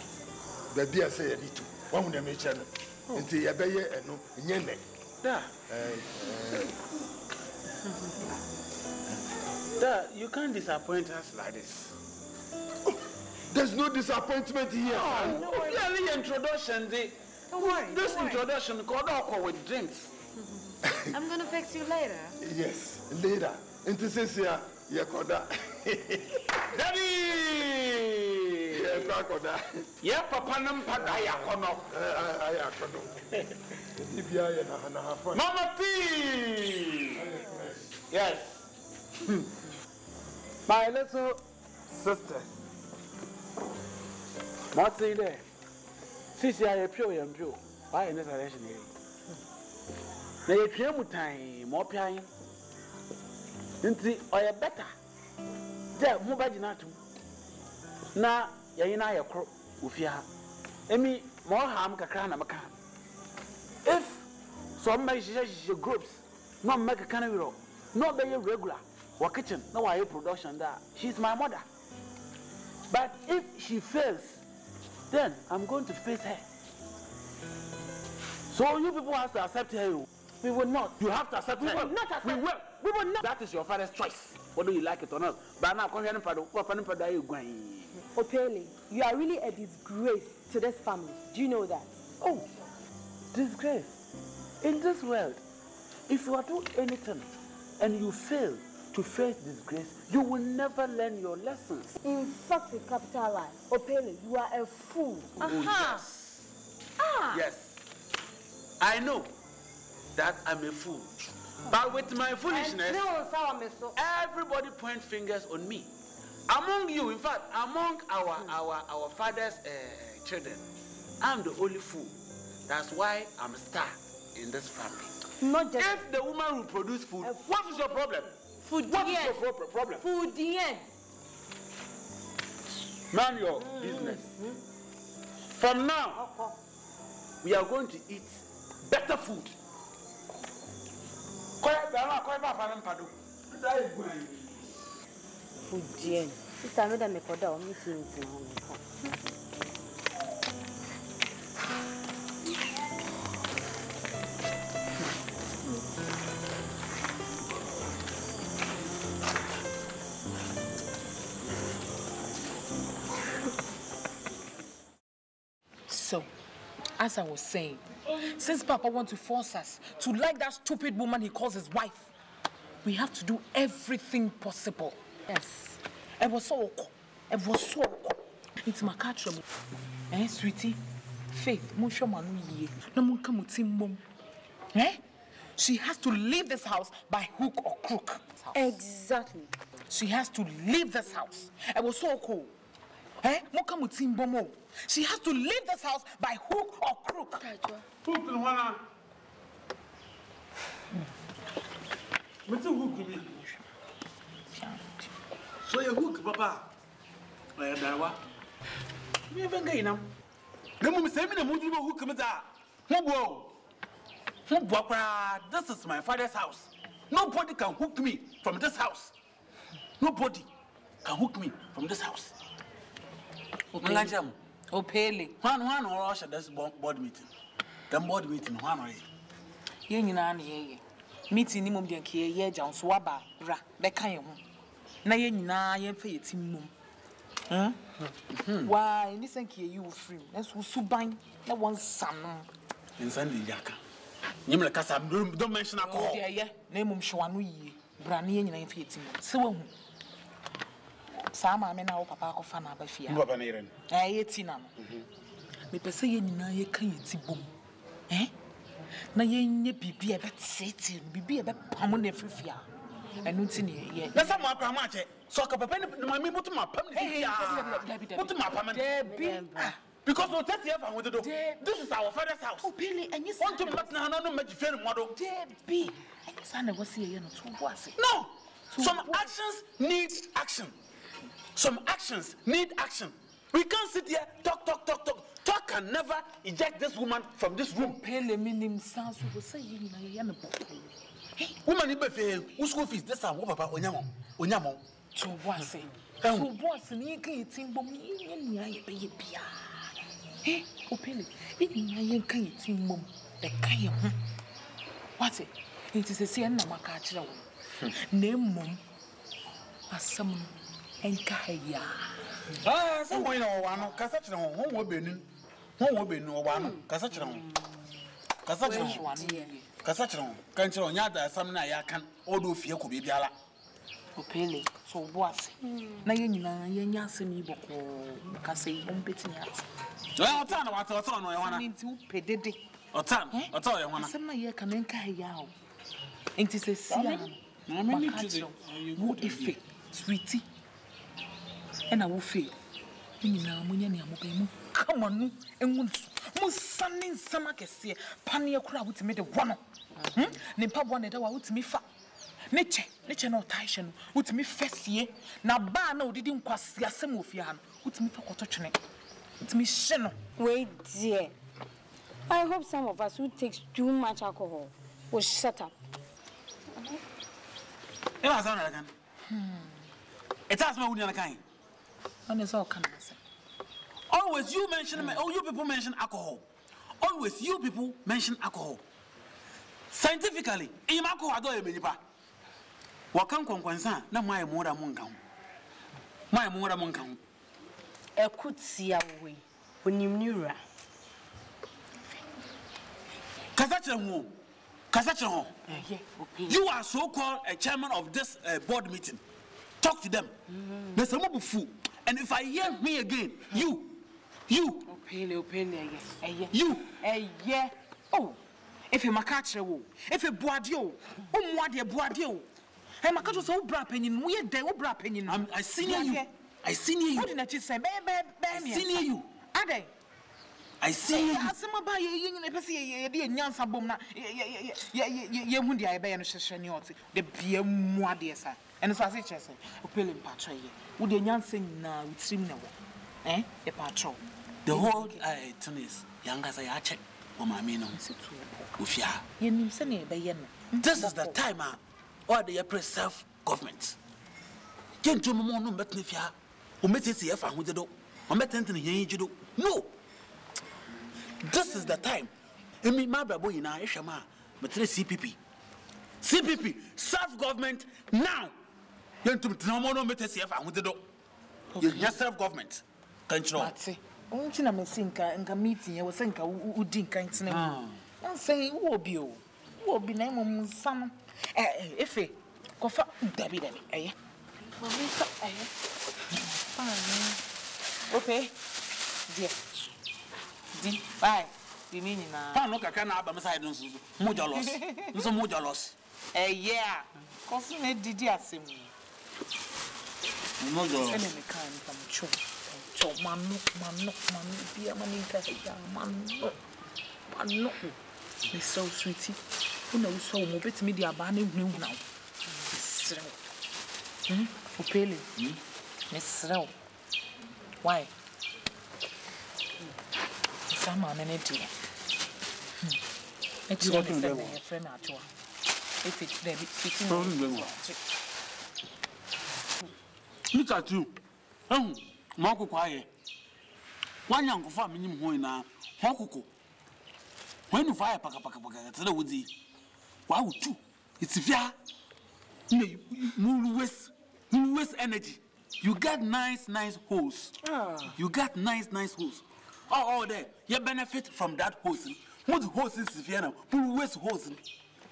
the dear say a little. One of them each other. Until you obey and no, Yen. You can't disappoint us like this. There's no disappointment here. No, only introduction. Don't worry. This introduction got awkward with drinks. I'm gonna fix you later. Yes, later. Into Cecilia, Yakoda. Daddy! Yeah, Papa Nampada Yakono. Mama T! Yes. My little sisters. What's in there? Sisi I pure and pure. Why in this direction here? They came time, more pine. Inti or better. There, mobile natu. Na Yana ya crop with ya. Emi more harm Kakana Macan. If some make groups, not make a canary, not be regular, or kitchen, no I production there. She's my mother. But if she fails, then I'm going to face her. So you people have to accept her. We will not. You have to accept her. We will not accept. We will not. That is your father's choice, whether you like it or not. But now, come here and Opele, you are really a disgrace to this family. Do you know that? Oh, disgrace. In this world, if you are doing anything and you fail to face disgrace, you will never learn your lessons. In fact, with capital I, Opele, you are a fool. Yes. Yes. I know that I'm a fool. But with my foolishness, everybody point fingers on me. Among you, in fact, among our father's children, I'm the only fool. That's why I'm a star in this family. Not just if the woman will produce food, what is your problem? Food. What is your problem? Food. Man your business. From now, we are going to eat better food. Food, dear. Sister, I made a order meeting. So, as I was saying, since Papa wants to force us to like that stupid woman he calls his wife, we have to do everything possible. Yes. It was so awkward. It was so awkward. It's my car trouble. Sweetie? Faith, she has to leave this house by hook or crook. Exactly. She has to leave this house. It was so cool. She has to leave this house by hook or crook. Hook and one. What's a hook to me? So you hook, Papa. I am there. Me even going now. The moment I mean, who comes out? This is my father's house. Nobody can hook me from this house. Nobody can hook me from this house. Opele. One or Russia, that's board meeting. Then board meeting, one or ye. Meeting him, dear Kia, ye, John Swaba, Ra, Beckham. Na ye pay it in mum. Why, listen here, you free. That's who subine, that one son. In Sunday, Yaka. You mean, don't mention a call. Yeah, name Shwanui, Branny and I fit him. So, Sama, I mean, our papa of Fana by fear. You are an I ate in me per se, you can't see boom. Eh? Na ye be a bit sitting, be a bit common every fear. And not in here. That's how my grandma, so I can my able to my permanent. What to my permanent? Because we'll take the other one to do. This is our father's house. Oh, Billy, and you want to make no magic model. Debbie, and your son was here, no. Some actions need action. Some actions need action. We can't sit here, talk. Talk can never eject this woman from this room. Pele minim sounds we will say in a book. Hey, woman, who school fees this time, Papa, Onyamo. To was it? To was an eating bomb in the baby. Hey, Opele, in my eating bomb, the Kayam. What's it? It is a Sienna Macatra. Name mum as someone and Kaya. Ah, someone or one, Cassation, home will be no one, Cassation. Cassation, can't you on Yada, some Nayakan, or do fear could be Biala. Opele, so was. Nayana, semi boko, Cassay, petting at. Well, turn about what's on, I want to pay the or turn, or tell you one. Some year can make Kayao. It is a sea. I mean, good effect, sweetie. And I will fail. Come on, and most sunning summer can see Pania crowd to me the one. Nipa wanted out to me fat. Nature no Taishan, with me first year. Now, Barno didn't quite see a sum of yarn, with me for touching it. With me, Shannon. Wait, dear. I hope some of us who takes too much alcohol will shut up. It was on again. It's as my own kind. And it's all kind of. Always you mention, you people mention alcohol. Always you people mention alcohol. Scientifically, in alcohol, I don't know. What can concern? Now, my more among them. My more among them. I could see away when you knew her. Kasacho, you are so-called a chairman of this board meeting. Talk to them. There's some more fool. And if I hear me again, you. Opele, you. Yeah. Oh, if you're Macacho, if you're Boadio, what dear Boadio. And Macacho's old brapping, we are there, brapping. I see you. I see you. What did you say, baby? I see you. Are they? I see you. Some about you, dear Yansa Bomna. Yeah, Mundi, I bear no sessioniotti. The beer moi, dear sir. And so I say, Opele Patre, would the Yansen now with Simno? Eh, a patrol. The whole tennis, young as I check for my mean. This is the time or the press self government. Can't you more no better if you are who met it here with the door or met anything you do? No, this is the time. I mean, my brother in our Shama, but CPP, self government now. You're to no more met it here with the door. You're self government. Control. Unti na mesinka nka meeting ya wosenka udi nka ntina mu ansay wo bi na mo nsam efe kofa dabi mami sa okay di bye di nini na pa no kaka na aba meside nso mo jolos yeah kosi na didi asem mo jolos ene me kan pam cho manu bia maninka ya manu me so sweetie una so mo betimi dia ba na ehunu na srew opele me srew why sama na ne dia e ti o be se me friend atwa if it there be sitting look at you Makoko aye. One young for minimum hoina, Hokoko. When you fire paka to the woodsy. Wow, too. It's via you waste energy. You got nice holes. You got nice holes. Oh, there. You benefit from that hose. What hose is Vienna? Who waste hose?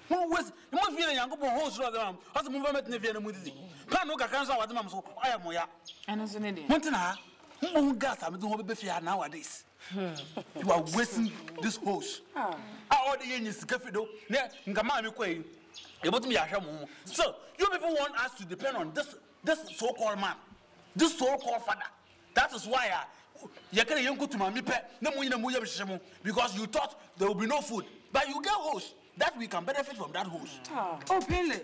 Who waste? You must be a young hose rather. As a movement in Vienna with the Panoka cancer, what the mum so I am moya. And as an idiot. Montana, who gas I'm doing with nowadays. You are wasting this hose. I order you in Scafido, Ngamami Quay. About me, so you people want us to depend on this so-called man, this so-called father. That is why you can't go to my because you thought there will be no food, but you get hose that we can benefit from that hose. Oh, Pele.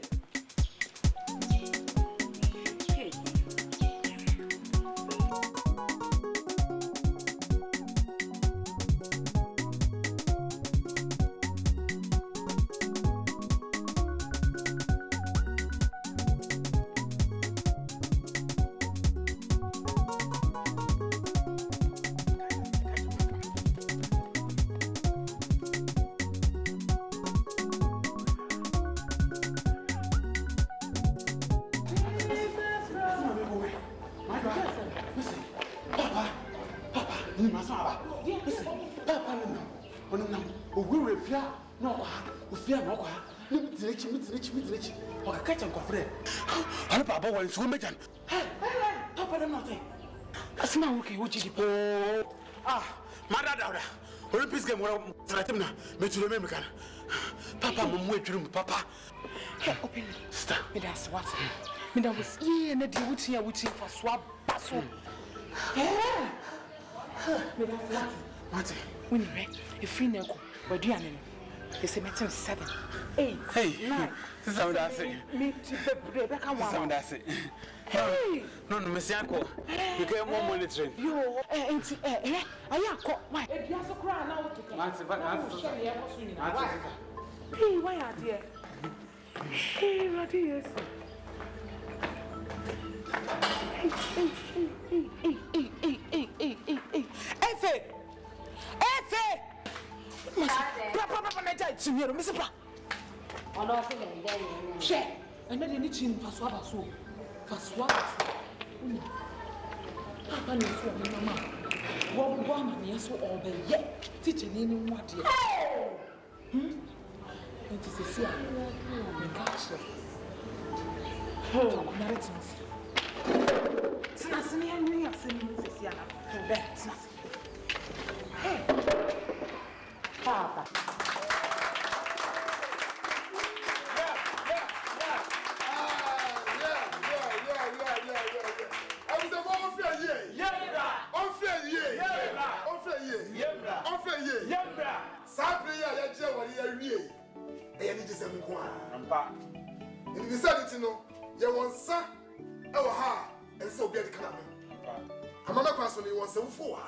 Olympics game Papa, Papa. Hey, open it. Stop. Me that's what. Me that was here and the witching for swap. So. Yeah. Me that's what. What? When you read, if free neko, what do you mean? They say meeting 7, 8, 9. This is that's it. Me to back on one. That's it. Hey. No, Messiaco. You get more monitoring. Yo, I caught why? If you have to cry now, hey, why are there? Hey, what is Papa. And we said it, you know, you want son, our ha, and so be the clamor. A mama person, you want some for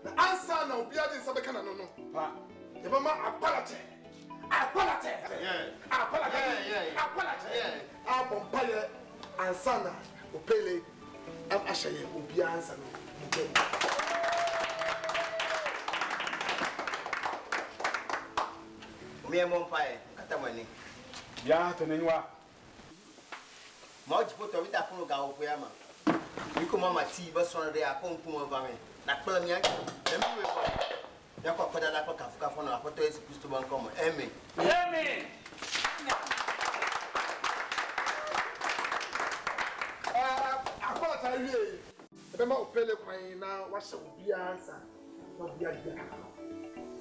na ansa na obi ade nsa beka na no no pa ye mama apalate abompaye ansa na opele am ahye obi ansa no me mompaye katamani ya tenenwa ma jipoto vita funu ga opo ya ma iko mama ti ba so re akon kuma va me na kpela mi anke na mi we ko ya ko koda da ko kafuka fo na aporter Fims Twi comme aimez. akwata wie ebe ma opele kwan na wahye obi ansa na obi ade ka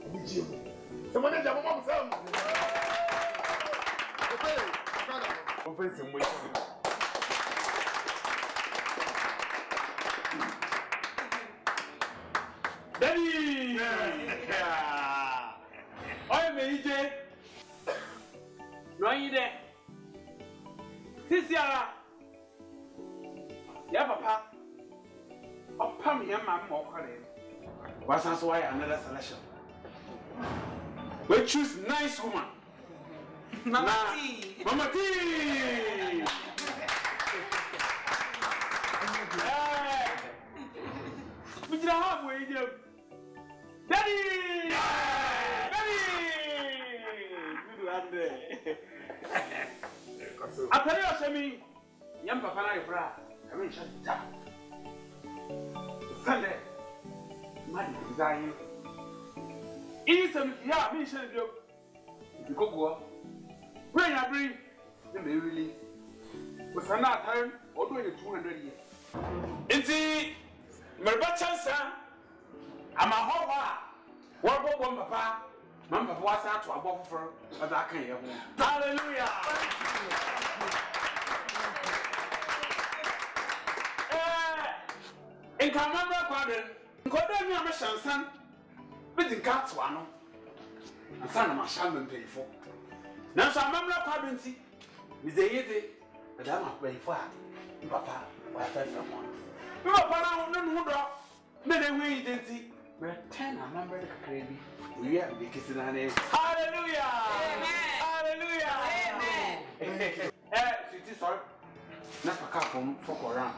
obi jimu se mo ne jamu mo sam opele kana offense mo Daddy! Oi, Meije! No, you there? Tisiara! Yeah, Papa. Oh, Pam, your mamma, more. What's why another selection? We choose nice woman. Mama T! Mama T! We did have way, Daddy! Daddy! I tell you, Sammy, young Papa, I bra. I mean, shut down. Sunday, my design. Easy, yeah, me shall do. You go, when I bring the release. With another time, or doing it 200 years. It's the Merbacha. I'm a hopper. What about Papa? Mamma was out to a buffer, but I can't hear him. Hallelujah! In Kamamba Quadrant, Quadrant, I'm a son, but in Cats one, and son of my shaman pay for. Now, some Mamma Quadrant, with the Yeti, and I'm not paying for Papa, I fell from one. Papa, I don't know. Then we didn't see. Return a member of the crazy. We are the kissing our name. Hallelujah! Hallelujah! Amen! Sweetie, sorry. Not a couple for around.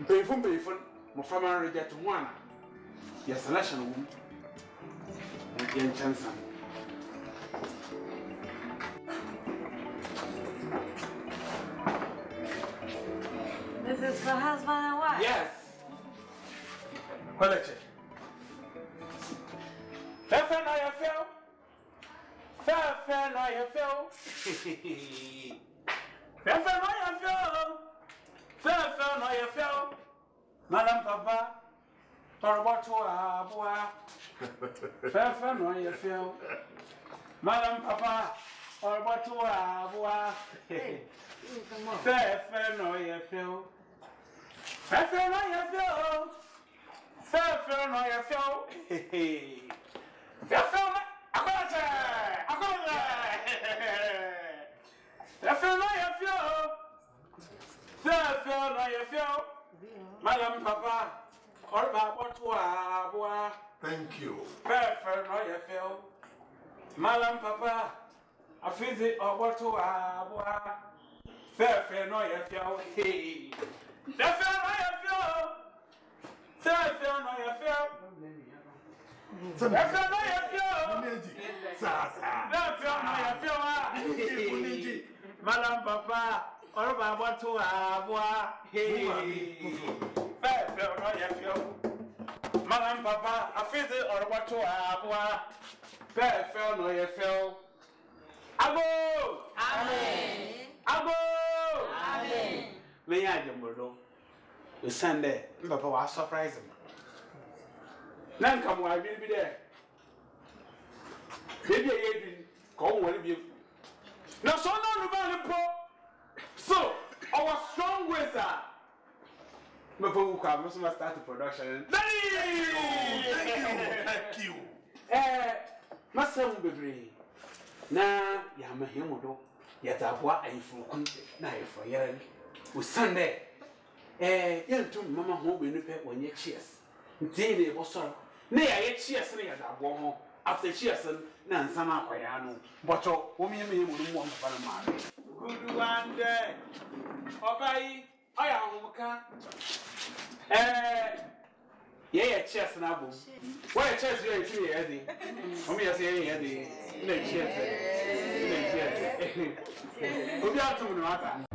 Payful, my family reject one. Your selection room. And the chance. This is for husband and wife? Yes. Quality. Fair no you feel. Fair no you feel. Fair no you feel. Fair no you feel. Madam Papa, or what to a boy. Fair no you feel. Madam Papa, or what to a boy. Fair no you feel. Fair no you feel. Fair no you feel. Madam Papa, or Baba, thank you. Fair no you feel. Madam Papa, a visit or what to fair no you feel. Fair no you feel. Fair no you feel. Madam Papa, or Baba to Madam Papa, a visit or what to fair no you feel. Abo! Amen! Abo! Amen! May I do the Sunday, Papa was surprising. None come while we'll be there. Maybe I didn't go well with you. Now, so no, the so, our strong ways are. Before we come, we must start the production. Thank you. My son will be now, Yama Himodo, yet I want a full knife for yearly. With Sunday, young to Mamma home in the pet when you cheers. Daily was sorrow. Ne ya cheers ne ya da bo after cheers na nsana akwaya no bocho wo me me mu no mo papa na ma good one day okai aya homuka yeah cheers na bo why cheers you you ya di o me ya say ya di na cheers obi atum no aka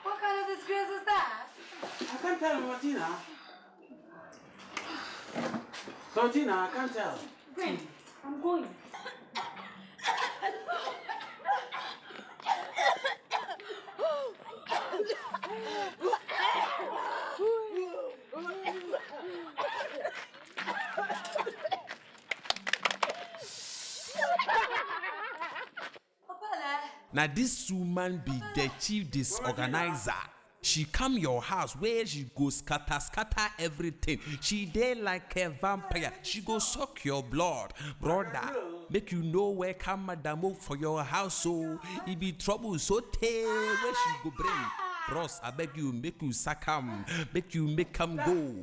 What kind of disgrace is that? I can't tell, Martina. Martina, I can't tell. When? I'm going. Now this woman be the chief disorganizer. She come your house where she go scatter everything. She there like a vampire. She go suck your blood, brother. Make you know where come madam for your house, so it be trouble so tey where she go bring. Bros, I beg you, make you sack him, make you make him go.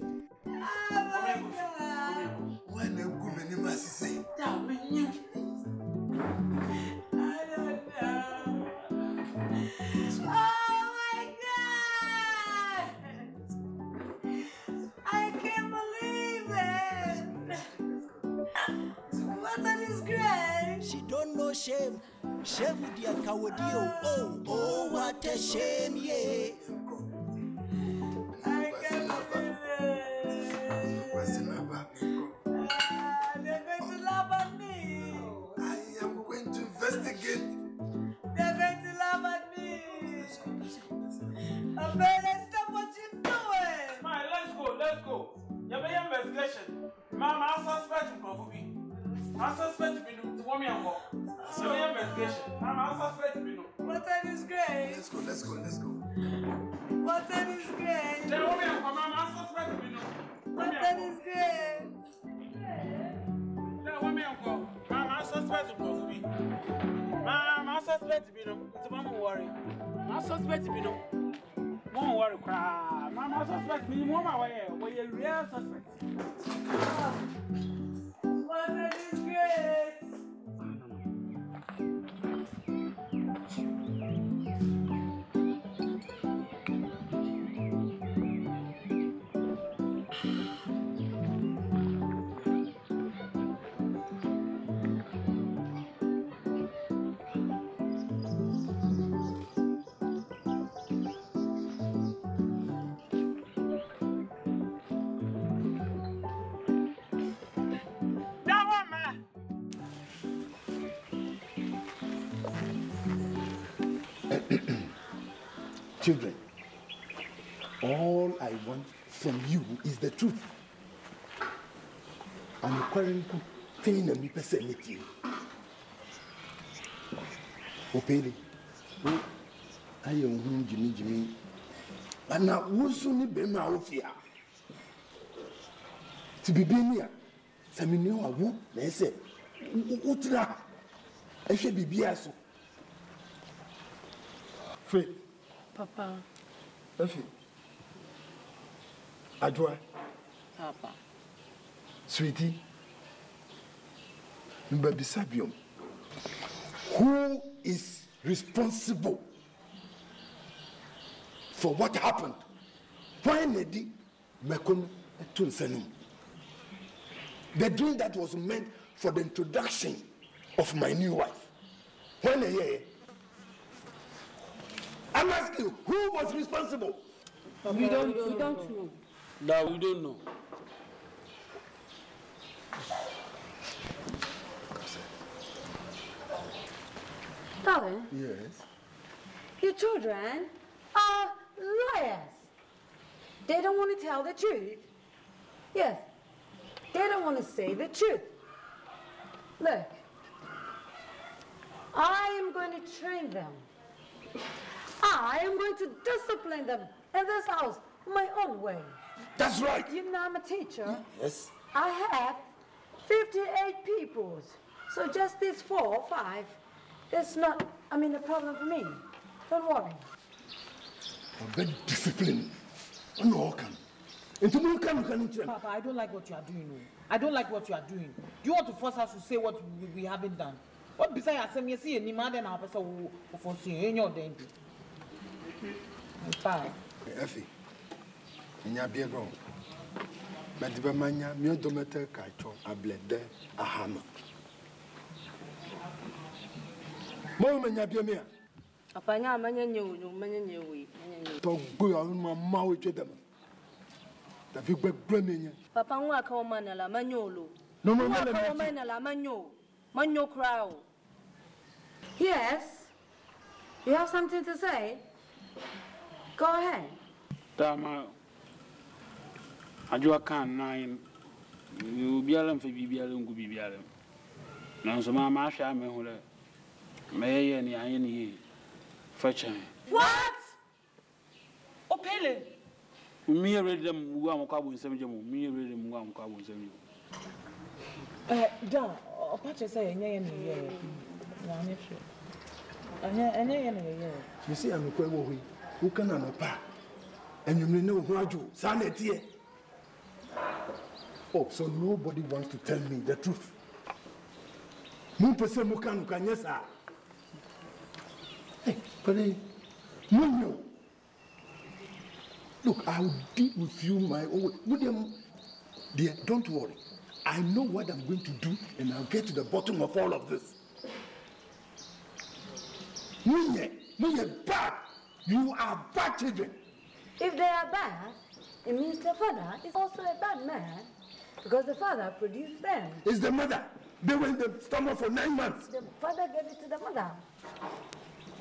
She don't know shame. Shame with your cowardio. Oh, what a shame, yeah. I can't believe it. They're going to laugh at me. I am going to investigate. They're going to laugh at me. I'm going to stop what you're doing. Man, let's go. You have an investigation. Mama, I suspect you for me. I suspect you to want me and walk. So the investigation. Mama, I suspect you. What a disgrace. Let's go. What a disgrace. They want me and walk. Mama, I suspect you. What a disgrace. They want me and walk. Mama, I suspect you for me. Mama, I suspect you. It's mama worry. I suspect you. Don't worry, cry. Mama, I suspect me. Mama, where you real suspect. What a disgrace! Children, all I want from you is the truth. I'm currently thing a me personality. Opeli, I am Jimmy. And now, who soon be my officer? To be near, some new a whoop, they say, Utra, I should be biaso. Faith. Papa. Effie. Adwa. Papa. Sweetie. Baby Sabium. Who is responsible for what happened? Why Lady Mekun Tunsenum? The drink that was meant for the introduction of my new wife. When I'm asking you, who was responsible? We don't know. No, we don't know. Darling, Yes. your children are liars. They don't want to tell the truth. Yes, they don't want to say the truth. Look, I am going to train them. I am going to discipline them in this house my own way. That's right. You know I'm a teacher. Yes. I have 58 pupils. So just these 4 or 5, it's not, a problem for me. Don't worry. I'm very disciplined. No, can. Papa, I don't like what you are doing. I don't like what you are doing. Do you want to force us to say what we haven't done? What besides I say any man than our person who force you in your danger? Fine. Effie, in your beer ground. Madibamania, mere dometer kaito, a blade, a hammer. Moment, Yabia. Apanya manya we. Talk good on my mouth with them. The big bremen. Papa wa ka mana la manyolo. No, ka mana la manyo crowd. Yes? You have something to say? Go ahead. Dama. Akan 9. You be alone for BBL go BBL. Now, so my masha me hole. May any fetch me. What? Opele. Me read them who am carbon 7. Me read them who am carbon 7. John, Apache say, You see, I'm a queer who can anopa. And you may know who I do. Sanity. Oh, so nobody wants to tell me the truth. Mumpese Mukan Kanyesa. Hey, but no. Look, I will deal with you my own. William, dear, don't worry. I know what I'm going to do, and I'll get to the bottom of all of this. Munye, bad. You are bad children. If they are bad, it means the father is also a bad man, because the father produced them. It's the mother. They were in the stomach for 9 months. The father gave it to the mother.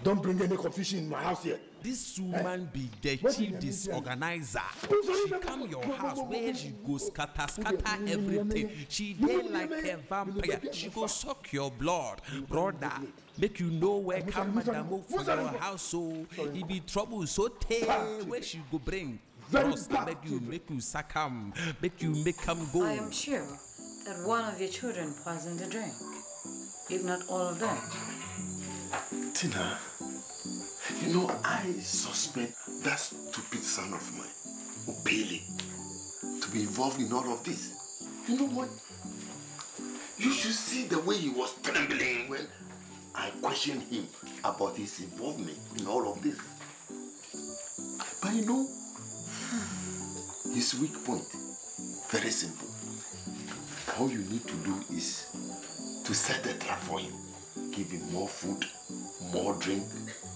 Don't bring any confusion in my house here. This woman be the chief disorganizer. She come your house where she go scatter everything. She dey like a vampire. She go suck your blood, brother. Make you know where come madam for your house, so it be trouble so tell where she go bring. First, make you suck him, make him go. I am sure that one of your children poisoned the drink, if not all of them. Tina, you know, I suspect that stupid son of mine, Opele, to be involved in all of this. You know what? You should see the way he was trembling when I questioned him about his involvement in all of this. But you know, his weak point, very simple. All you need to do is to set the trap for him. Give him more food, more drink,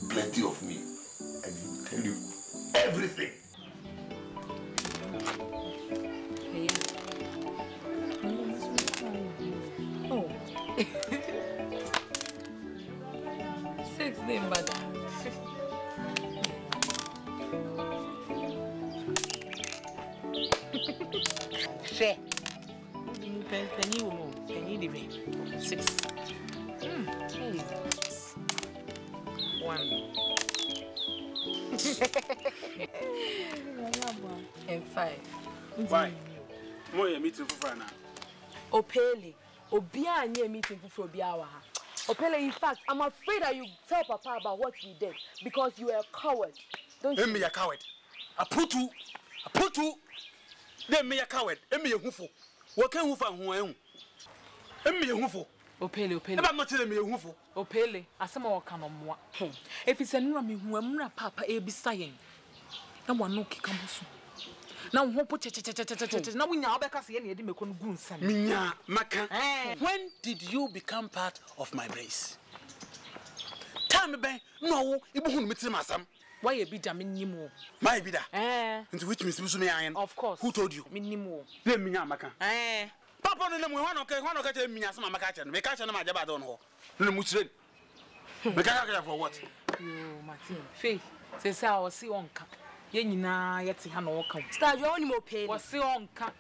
plenty of meat, and he will tell you everything. Oh. 16, but share. Penny the way. 6. Hey. 1. And 5. Why? More meeting for Frana. Opele. Obia near meeting for Biawa. Opele, in fact, I'm afraid that you tell Papa about what we did because you are a coward. Don't you? Me a coward. I put you. Then me a coward, and me a hoofo. What can who find who I am? And me a hoofo. Opele. I'm not telling me a hoofo. Opele, as some more come on moi. If it's a new me who am not papa a be saying. No one no kick now, who put it? Now we know because any of them can go son. Minya, Maka. When did you become part of my race? Tell me, Ben. No, it won't meet him, Assam. Why a bit minimo? My bidder. Into which Miss Musume Iron. Of course. Who told you? Minimo. Let me, Maka. Papa, no, one okay, me as my catcher. Make catch my jabba don't know. No, Muslim. Make for what? You, Martin. Faith, says I was see on cap. Yenina, yet see no come. Start your own more pain. Was see on cap.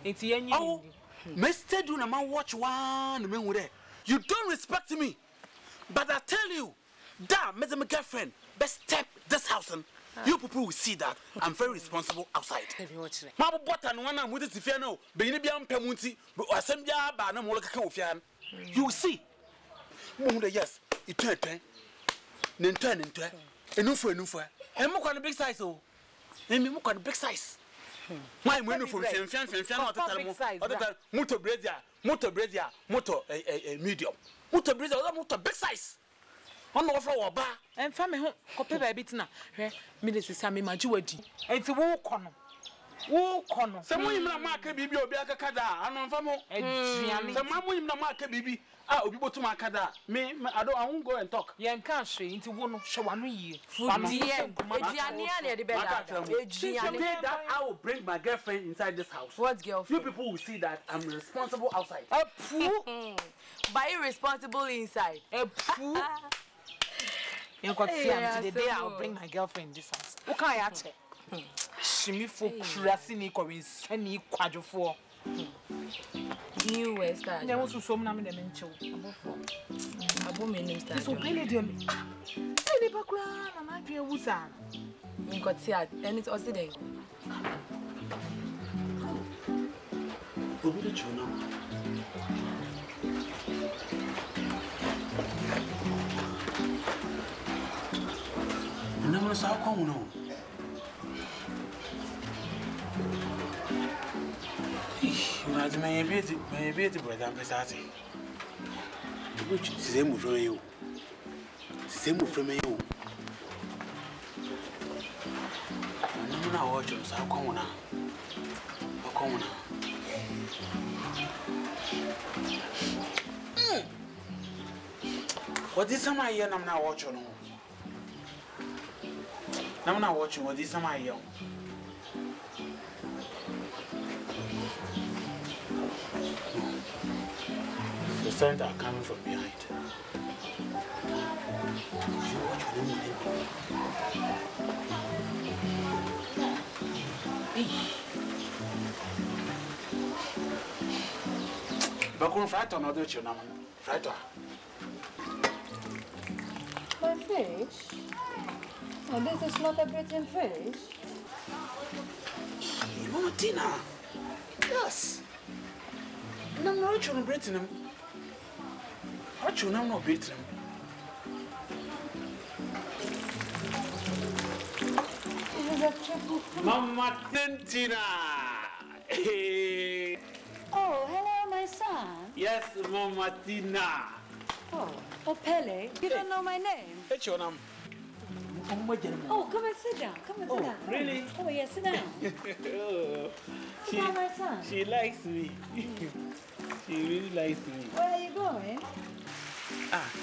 It's yen. Oh, Mr. Dunama watch one man with it. You don't respect me. But I tell you, that, Madam girlfriend, best step this house and you people will see that I'm very responsible outside. Mama button one I'm with it if you know, being a young Pemunti, but assembly banner Molaka Fian. You will see. Yes, it turned then turn into a new for. And look on the big size, oh, and look on the big size. My window from motor brazier, motor medium, motor brazier, motor big size. On the floor bar and family home, copy by bitna. Minister Sammy Majuadi. And to walk on. Some women are market baby or Biaka Kada, and on Famo, and some women are market baby. I will be to my Kada. Me, I won't go and talk. Young country into one show one year. I will bring my girlfriend inside this house. What girl? You people will see that I'm responsible outside. A poo. By irresponsible inside. A poo. You got see the day I'll bring my girlfriend in this house. Okay, I check. Shimmy for Krasini Corin, Sunny Quadro for New West. There was so many mental. Abu Minister. So, Billy, dear me. Any background, and I feel who's on. You got see it, and it's also there. Who did you know? I'm going to say, come on. My beauty brother, I'm Asante. Which is the same from you. Same from you. I'm not watching, so come on now. Come on now. What is some idea? I'm not watching. I'm not watching what is some idea. The scent are coming from behind. But come fright or not, do you know? Fright or? My fish? Oh, this is not a Britain fish. Mama Tina. Yes. No, I'm not trying to Britain. I'm not Britain. Mama Tina. Oh, hello, my son. Yes, Mama Tina. Oh, Pele, you don't know my name. What's your name? Oh, come and sit down. Come and sit down. Really? Oh, yeah, sit down. Sit down, my son. She likes me. She really likes me. Where are you going?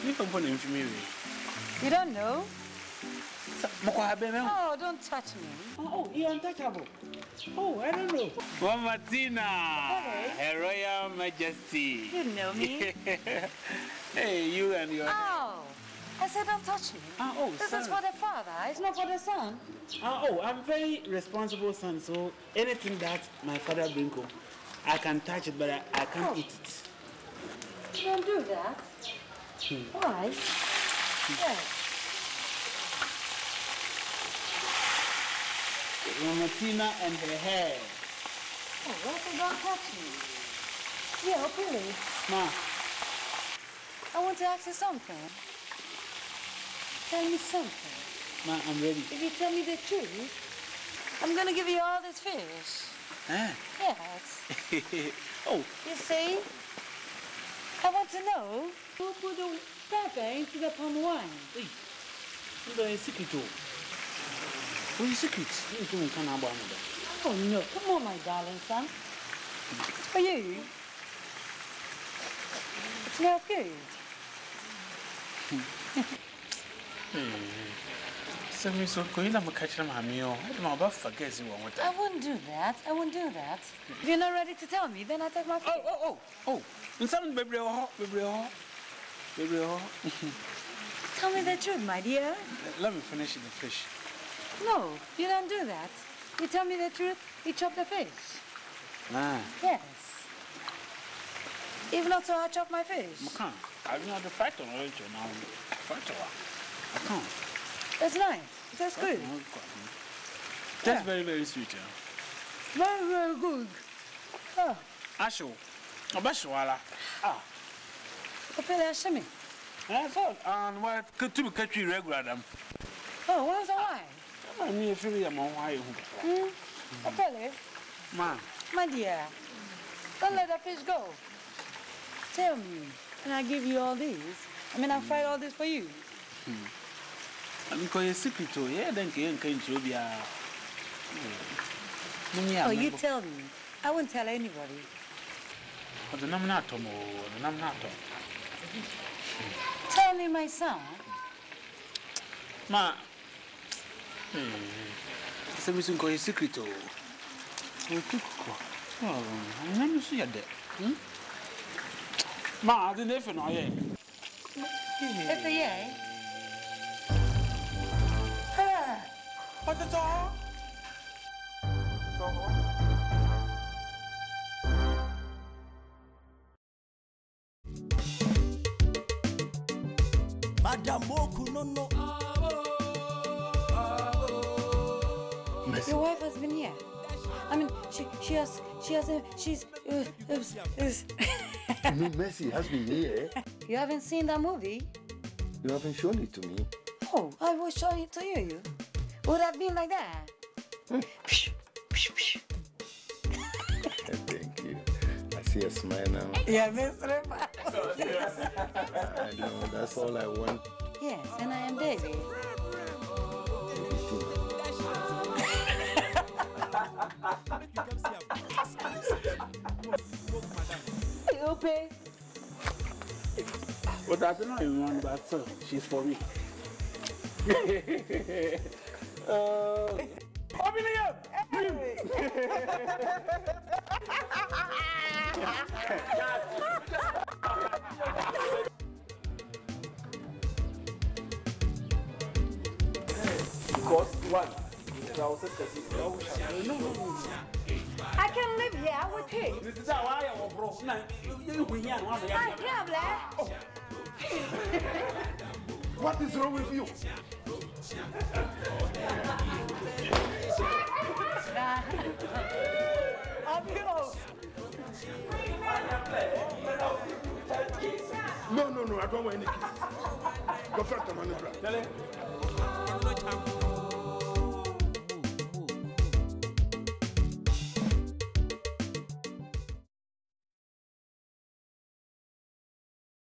You can put him for me. You don't know? Oh, don't touch me. Oh, you're untouchable. Oh, I don't know. Mama Tina, Her Royal Majesty. You know me. Hey, you and your... Oh, I said don't touch me. This is for the father, it's not for the son. I'm very responsible son, so anything that my father brings home, I can touch it, but I can't eat it. You don't do that. Why? Yes. Mama Tina and her hair. Oh, well, so don't touch me. Yeah, please. Ma. I want to ask you something. Tell me something. Ma, I'm ready. If you tell me the truth, I'm going to give you all this fish. Yes. Oh. You see? I want to know who put the pepper into the palm wine. Hey. What is secret? What is secret? Oh no, come on, my darling son. It's for you. It smells good. So going to catch them, I wouldn't do that. I wouldn't do that. If you're not ready to tell me, then I take my fish. Oh. And some baby. Tell me the truth, my dear. Let me finish the fish. No, you don't do that. You tell me the truth, you chop the fish. Yes. If not so, I chop my fish. I can't. I don't know the fact on it now. I can't. That's nice. That's good. That's very, very sweet. Very, very good. Oh. Asho. Abashwala. Okay, that's me. I thought, and what could to catch you regular? Oh, what's the why? I mean, if you're my wife. Okay, Ma. My dear, don't let the fish go. Tell me, and I give you all these. I'll fight all this for you. I'm going to secret to you, then can you be a. Oh, you tell me. I won't tell anybody. But the nominatum. Tell me, my son. Ma. It's a missing going secret to. Oh, let me see a day. Ma, I didn't even know yet. If a yay. What's it all? Madam Moku no. Your wife has been here. She's. You mean Mercy has been here? You haven't seen that movie? You haven't shown it to me. Oh, I will show it to you. Would have been like that. Thank you. I see a smile now. Yeah, Mr. I know, that's all I want. Yes, and I am David. Okay. But I don't know anyone, but she's for me. Open it up! Because one, I can live here with him. This is how I am, bro. I can't, Black. What is wrong with you? No, I don't want any kids. Go first, man.